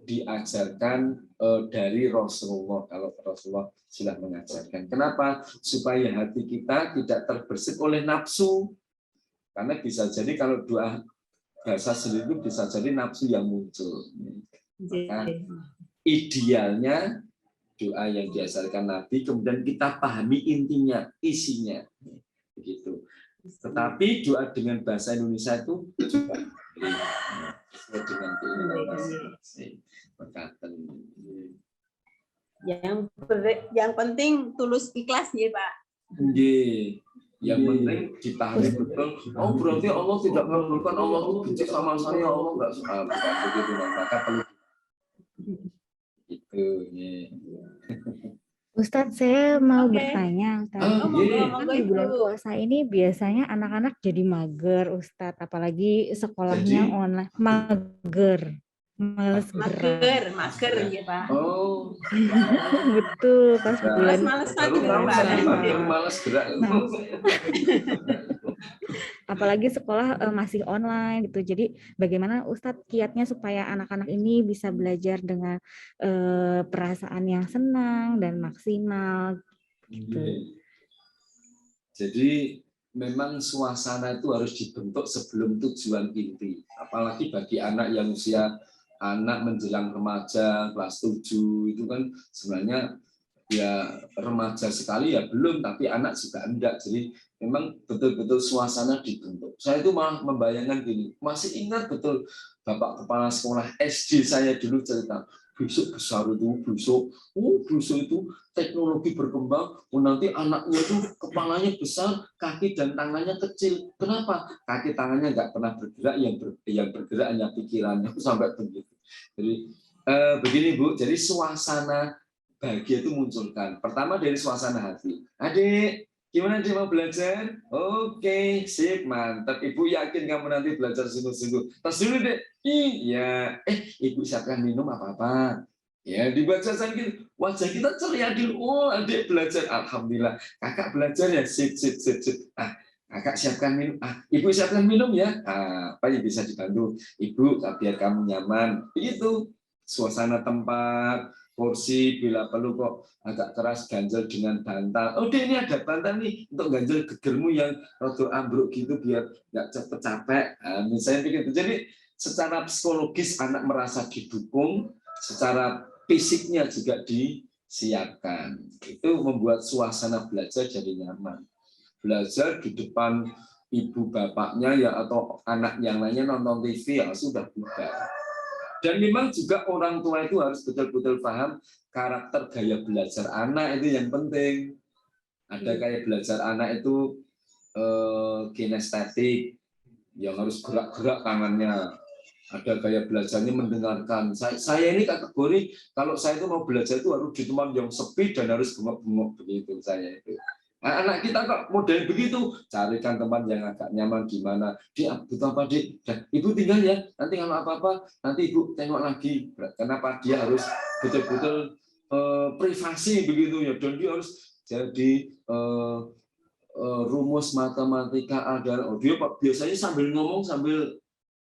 diajarkan dari Rasulullah, kalau Rasulullah sudah mengajarkan. Kenapa? Supaya hati kita tidak terbersih oleh nafsu. Karena bisa jadi kalau doa bahasa sendiri itu bisa jadi nafsu yang muncul. Maka idealnya doa yang diajarkan Nabi, kemudian kita pahami intinya, isinya, begitu. Tetapi doa dengan bahasa Indonesia itu juga sesuai dengan keinginan masing-masing. Yang penting tulus ikhlas ya Pak. Nggih. Yang penting dipahami betul. Oh berarti Allah tidak mengabulkan, Allah itu benci sama saya, Allah nggak suka. Bukan begitu, maka perlu itu. Ustadz, saya mau bertanya, Ustadz. Kan Di bulan puasa ini biasanya anak-anak jadi mager, Ustadz, apalagi sekolahnya online, mager. Males gerak. Mager ya Pak. Oh, betul, pas bulan males gerak. Apalagi sekolah masih online gitu. Jadi bagaimana Ustadz kiatnya supaya anak-anak ini bisa belajar dengan perasaan yang senang dan maksimal gitu. Jadi memang suasana itu harus dibentuk sebelum tujuan inti. Apalagi bagi anak yang usia anak menjelang remaja kelas 7 itu kan sebenarnya ya remaja sekali ya belum, tapi anak juga enggak. Jadi memang betul-betul suasana dibentuk. Saya itu malah membayangkan gini, masih ingat betul Bapak Kepala Sekolah SD saya dulu cerita, besok besar itu, besok itu teknologi berkembang, nanti anaknya itu kepalanya besar, kaki dan tangannya kecil. Kenapa? Kaki tangannya nggak pernah bergerak, yang bergerak hanya pikirannya, sampai begitu. Jadi begini Bu, jadi suasana bahagia itu munculkan. Pertama dari suasana hati. Adik, gimana dia mau belajar? Oke, sip, mantap. Ibu yakin kamu nanti belajar sungguh-sungguh. Tas dulu deh. Iya. Ibu siapkan minum apa-apa. Ya, dibaca gitu. Wajah kita ceria dulu. Oh, adik belajar. Alhamdulillah. Kakak belajar ya. Sip. Kakak siapkan minum. Ibu siapkan minum ya. Apa yang bisa dibantu? Ibu, biar kamu nyaman. Begitu. Suasana tempat, kursi, bila perlu kok agak keras ganjel dengan bantal. Oh, ini ada bantal nih untuk ganjel gegermu yang rada ambruk gitu biar nggak cepet capek. Misalnya begitu. Jadi secara psikologis anak merasa didukung, secara fisiknya juga disiapkan. Itu membuat suasana belajar jadi nyaman. Belajar di depan ibu bapaknya ya atau anak yang lainnya nonton TV ya sudah bubar. Dan memang juga orang tua itu harus betul-betul paham karakter gaya belajar anak, itu yang penting. Ada gaya belajar anak itu kinestetik, yang harus gerak-gerak tangannya. Ada gaya belajarnya mendengarkan. Saya ini kategori, kalau saya itu mau belajar itu harus di tempat yang sepi dan harus bengok-bengok begitu saya itu. Anak kita kok model begitu, carikan teman yang agak nyaman gimana. Dia butuh apa, Dik? Ibu tinggal ya, nanti kalau apa-apa, nanti Ibu tengok lagi. Kenapa dia harus betul-betul privasi begitu ya, dan dia harus jadi rumus matematika ada. Dia biasanya sambil ngomong sambil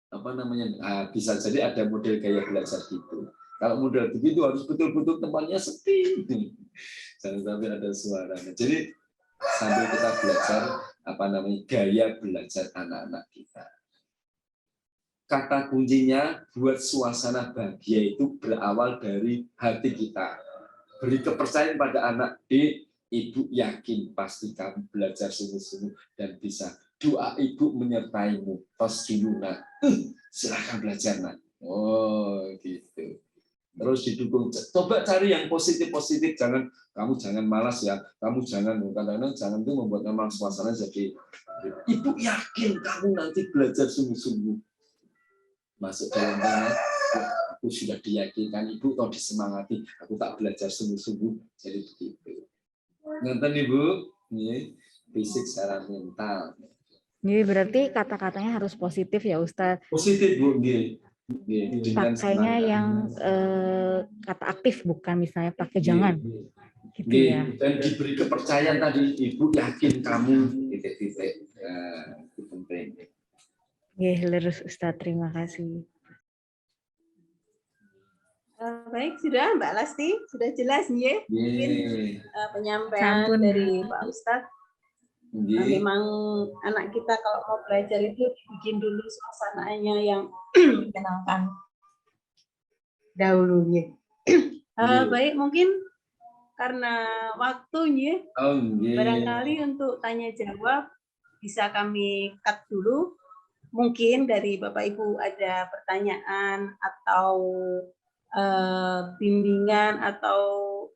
apa namanya, bisa jadi ada model gaya belajar gitu. Kalau model begitu harus betul-betul temannya sepi, jangan sampai ada suaranya. Jadi sambil kita belajar apa namanya gaya belajar anak-anak kita. Kata kuncinya buat suasana bahagia itu berawal dari hati kita. Beri kepercayaan pada anak. Ibu yakin pasti kamu belajar sungguh-sungguh dan bisa. Doa ibu menyertaimu. Tasjiluna. Silakan belajar, nak. Oh, gitu. Terus didukung. Coba cari yang positif-positif. Kamu jangan malas ya. Kamu kadang-kadang jangan itu membuat memang suasana jadi. Ibu yakin kamu nanti belajar sungguh-sungguh. Masuk dalam tanah. Aku sudah diyakinkan ibu atau disemangati. Aku tak belajar sungguh-sungguh. Jadi begitu. Nonton Ibu. Ini fisik secara mental. Jadi berarti kata-katanya harus positif ya Ustadz. Positif Bu. Pakainya yang kata aktif, bukan misalnya pakai jangan. Gitu ya. Dan diberi kepercayaan tadi, ibu yakin kamu titik-titik. Itu penting. Lurus Ustadz, terima kasih. Baik, sudah Mbak Lasti, sudah jelas nih mungkin penyampaian Sampun. dari Pak Ustadz. Memang anak kita kalau mau belajar itu bikin dulu suasananya yang menyenangkan dahulunya. Baik, mungkin karena waktunya barangkali untuk tanya jawab bisa kami cut dulu. Mungkin dari Bapak Ibu ada pertanyaan atau bimbingan atau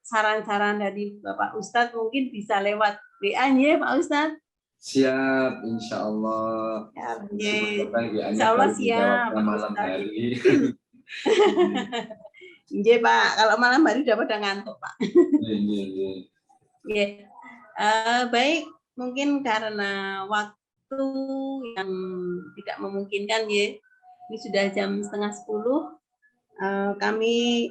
saran-saran dari Bapak Ustadz mungkin bisa lewat WA-nya Pak Ustadz. Siap, insya Allah. Insya Allah siap. Malam hari. Iya Pak, kalau malam hari udah pada ngantuk Pak. Baik, mungkin karena waktu yang tidak memungkinkan ya. Ini sudah jam 9:30. Kami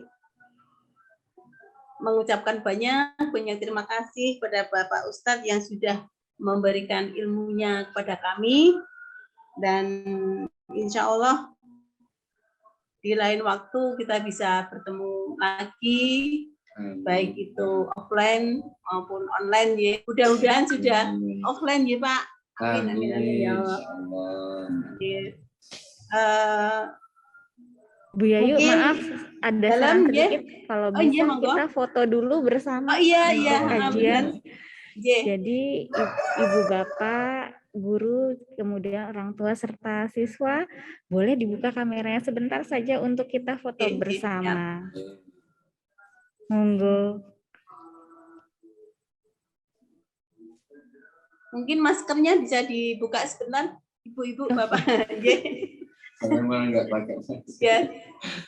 mengucapkan banyak terima kasih kepada Bapak Ustadz yang sudah memberikan ilmunya kepada kami, dan insya Allah di lain waktu kita bisa bertemu lagi, baik itu offline maupun online ya. Mudah-mudahan sudah offline ya Pak. Amin amin ya Allah. Bu Yayu, maaf ada saran sedikit, kalau bisa kita foto dulu bersama. Kajian. Jadi ibu bapak, guru, kemudian orang tua serta siswa boleh dibuka kameranya sebentar saja untuk kita foto bersama. Monggo. Mungkin maskernya bisa dibuka sebentar, ibu-ibu, bapak. Memang nggak pakai. Ya,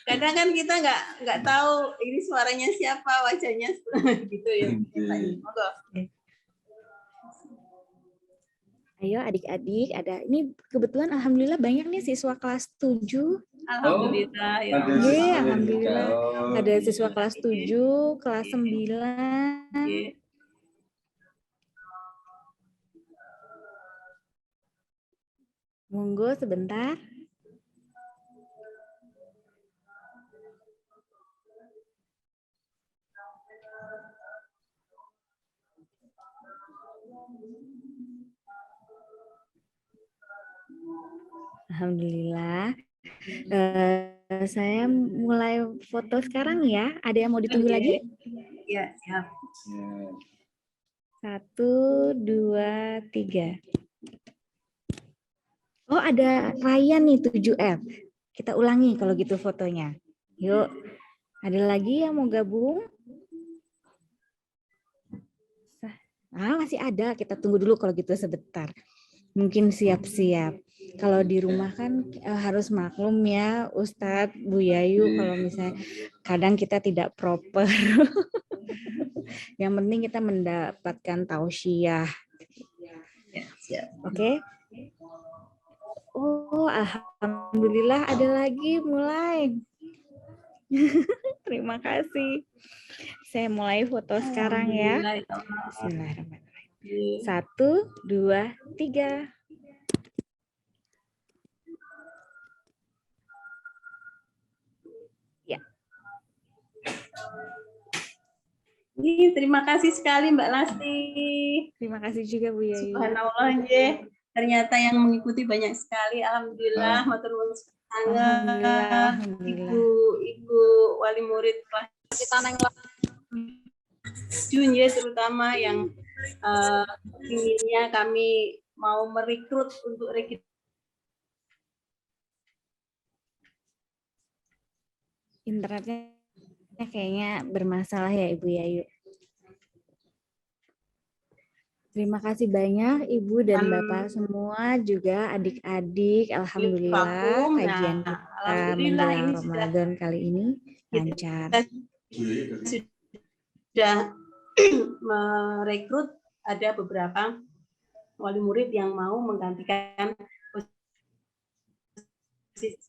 kadang kan kita nggak tahu ini suaranya siapa, wajahnya gitu ya. Monggo. Ayo adik-adik, ada ini kebetulan alhamdulillah banyak nih siswa kelas 7. Alhamdulillah ya. Alhamdulillah. Ada siswa kelas 7, kelas 9. Monggo sebentar. Alhamdulillah. Saya mulai foto sekarang ya. Ada yang mau ditunggu lagi? Ya, siap. 1, 2, 3. Oh, ada Ryan nih 7F. Kita ulangi kalau gitu fotonya. Yuk. Ada lagi yang mau gabung? Masih ada. Kita tunggu dulu kalau gitu sebentar. Mungkin siap-siap. Kalau di rumah kan harus maklum ya Ustadz, Bu Yayu, kalau misalnya kadang kita tidak proper. Yang penting kita mendapatkan tausiah. Ya, siap. Oke. Oh, alhamdulillah ada lagi mulai. Terima kasih. Saya mulai foto sekarang ya. Alhamdulillah, ya Allah. Bismillahirrahmanirrahim. 1, 2, 3. Terima kasih sekali Mbak Lasti. Terima kasih juga Bu Yayu. Subhanallah, nggih. Ternyata yang mengikuti banyak sekali. Alhamdulillah, matur nuwun Alhamdulillah, sangat. alhamdulillah. Ibu wali murid kelas Junye terutama yang inginnya kami mau merekrut untuk rekrut. Internetnya kayaknya bermasalah ya Ibu Yayu. Terima kasih banyak Ibu dan Bapak semua, juga adik-adik. Alhamdulillah kajian kita Alhamdulillah menjelang ini Ramadan kali ini lancar. Sudah merekrut, ada beberapa wali murid yang mau menggantikan posisi.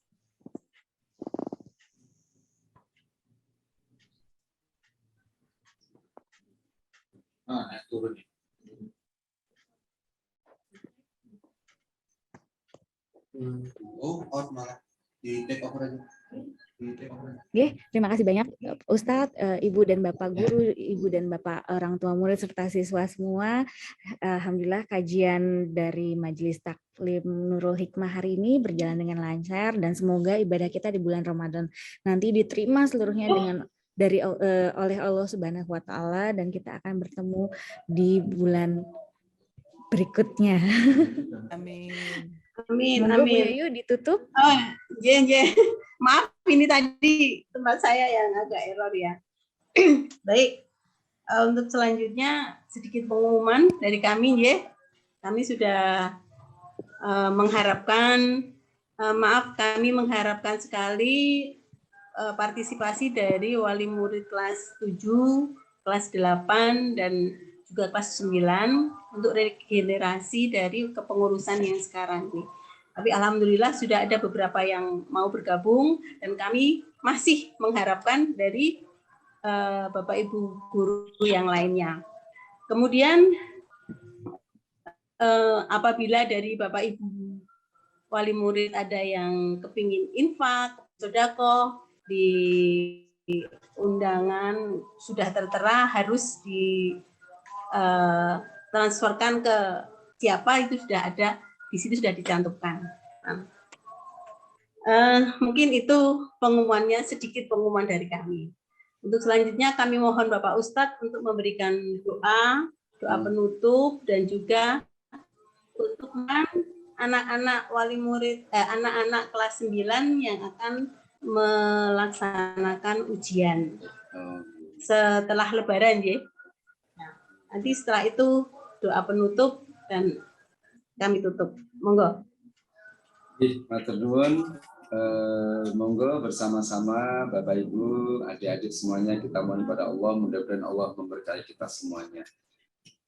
Turun. Oh, out malah di take over aja. Oke, terima kasih banyak Ustadz, Ibu dan Bapak guru, Ibu dan Bapak orang tua murid serta siswa semua. Alhamdulillah kajian dari Majelis Taklim Nurul Hikmah hari ini berjalan dengan lancar dan semoga ibadah kita di bulan Ramadan nanti diterima seluruhnya dengan oleh Allah Subhanahu wa taala, dan kita akan bertemu di bulan berikutnya. Amin. Amin, Monggo Bu amin. Yayu ditutup. Oh, je. Maaf, ini tadi tempat saya yang agak error ya. Baik, untuk selanjutnya sedikit pengumuman dari kami, je. Kami sudah mengharapkan, kami mengharapkan sekali partisipasi dari wali murid kelas 7, kelas 8, dan juga kelas 9 untuk regenerasi dari kepengurusan yang sekarang ini. Tapi alhamdulillah sudah ada beberapa yang mau bergabung dan kami masih mengharapkan dari Bapak Ibu guru yang lainnya. Kemudian apabila dari Bapak Ibu wali murid ada yang kepingin infak, sedekah, di undangan sudah tertera harus di transferkan ke siapa, itu sudah ada di situ, sudah dicantumkan. Mungkin itu pengumumannya, sedikit pengumuman dari kami. Untuk selanjutnya kami mohon Bapak Ustadz untuk memberikan doa penutup, dan juga untuk anak-anak wali murid, anak-anak kelas 9 yang akan melaksanakan ujian setelah Lebaran, ya. Nanti setelah itu doa penutup dan kami tutup. Monggo. Matur nuwun. Monggo bersama-sama Bapak Ibu, adik-adik semuanya kita mohon kepada Allah, mudah-mudahan Allah memberkahi kita semuanya.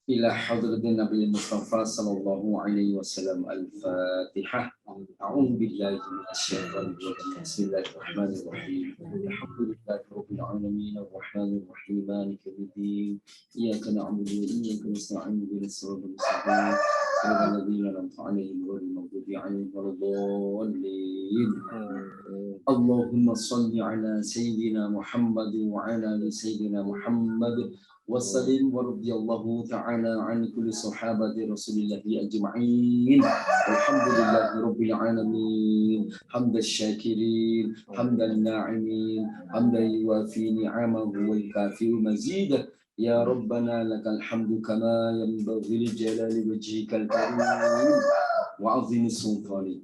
Ila hadratin Nabi Mustafa sallallahu alaihi wasallam. Al-Fatihah. A'udzu billahi minasyaitonir rajim. Bismillahirrahmanirrahim. Alhamdulillahirabbil alamin arrahmanir rahim maliki yaumiddin. Iyyaka na'budu wa iyyaka nasta'in ihdinas siratal mustaqim. Shiratal ladzina an'amta 'alaihim ghairil maghdubi 'alaihim waladdallin. Allahumma shalli 'ala sayyidina Muhammad wa 'ala ali sayyidina Muhammad. Wassalim wa radiyallahu ta'ala an kulli sahabati rasulillahi ajma'in. Alhamdulillahi rabbil alamin. Hamdas syakirin, hamdan na'imin, hamdan yuwafi ni'amahu wa yukafi'u mazidah. Ya Rabbana lakal hamdu kama yanbaghi li jalali wajhikal karim wa 'azimi sultanik.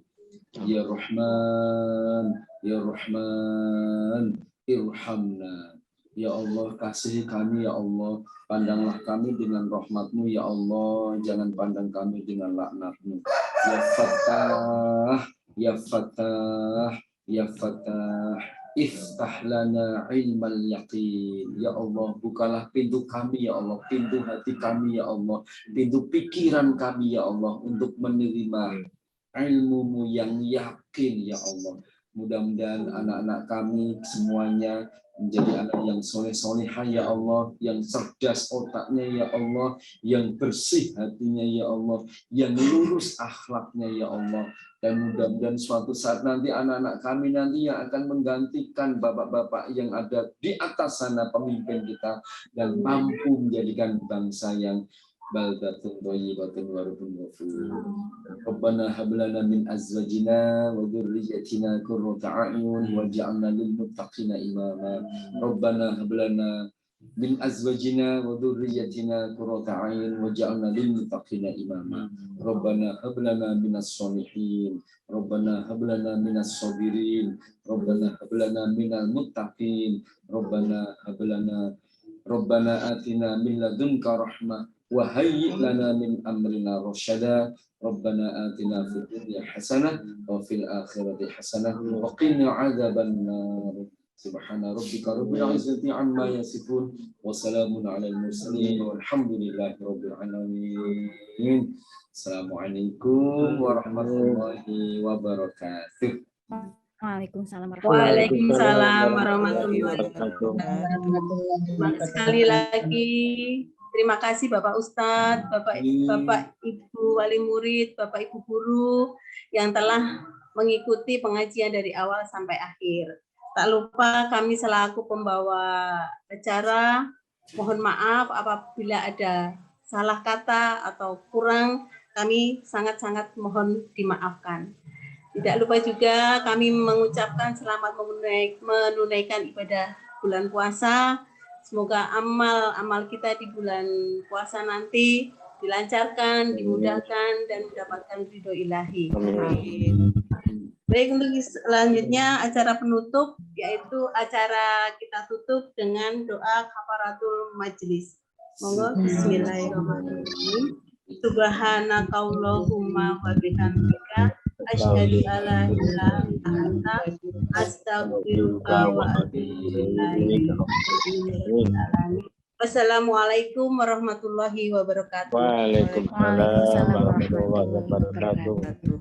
Ya Rahman, ya Rahman, irhamna. Ya Allah, kasihi kami ya Allah, pandanglah kami dengan rahmat-Mu ya Allah, jangan pandang kami dengan laknat-Mu. Ya Fattah, ya Fattah, ya Fattah, iftah lana ilmal yaqin. Ya Allah, bukalah pintu kami ya Allah, pintu hati kami ya Allah, pintu pikiran kami ya Allah untuk menerima ilmu-Mu yang yakin ya Allah. Mudah-mudahan anak-anak kami semuanya menjadi anak yang soleh-solehah ya Allah, yang cerdas otaknya ya Allah, yang bersih hatinya ya Allah, yang lurus akhlaknya ya Allah. Dan mudah-mudahan suatu saat nanti anak-anak kami nanti yang akan menggantikan bapak-bapak yang ada di atas sana, pemimpin kita, dan mampu menjadikan bangsa yang baldatun thayyibatun wa rabbun ghafur. Rabbana hab lana min azwajina wa dhurriyyatina qurrata a'yun waj'alna lil muttaqina imama. Rabbana hab lana min azwajina wa dhurriyyatina qurrata a'yun waj'alna lil muttaqina imama. Rabbana hab lana minas sholihin. Rabbana hab lana minas sabirin. Rabbana hab lana minal muttaqin. Rabbana hab lana Rabbana atina min ladunka rahmah wa hayyi' lana min amrina rasyada. Rabbana atina fid dunya hasanah wa fil akhirati hasanah wa qina adzabannar. Subhana rabbika rabbil izzati amma yasifun wa salamun 'alal mursalin walhamdulillahi rabbil alamin. Assalamualaikum warahmatullahi wabarakatuh. Waalaikumsalam Waalaikumsalam warahmatullahi wabarakatuh. Sekali lagi terima kasih Bapak Ustadz, Bapak Ibu wali murid, Bapak Ibu guru yang telah mengikuti pengajian dari awal sampai akhir. Tak lupa kami selaku pembawa acara mohon maaf apabila ada salah kata atau kurang, kami sangat-sangat mohon dimaafkan. Tidak lupa juga kami mengucapkan selamat menunaikan ibadah bulan puasa. Semoga amal kita di bulan puasa nanti dilancarkan, dimudahkan, dan mendapatkan ridho ilahi. Amin. Baik, untuk selanjutnya acara penutup, yaitu acara kita tutup dengan doa kafaratul majlis. Monggo, bismillahirrahmanirrahim. Subhanakallahumma wa bihamdika asyhadu alla ilaha illa anta astaghfiruka wa atubu ilaik. Wassalamualaikum warahmatullahi wabarakatuh. Waalaikumsalam warahmatullahi wabarakatuh.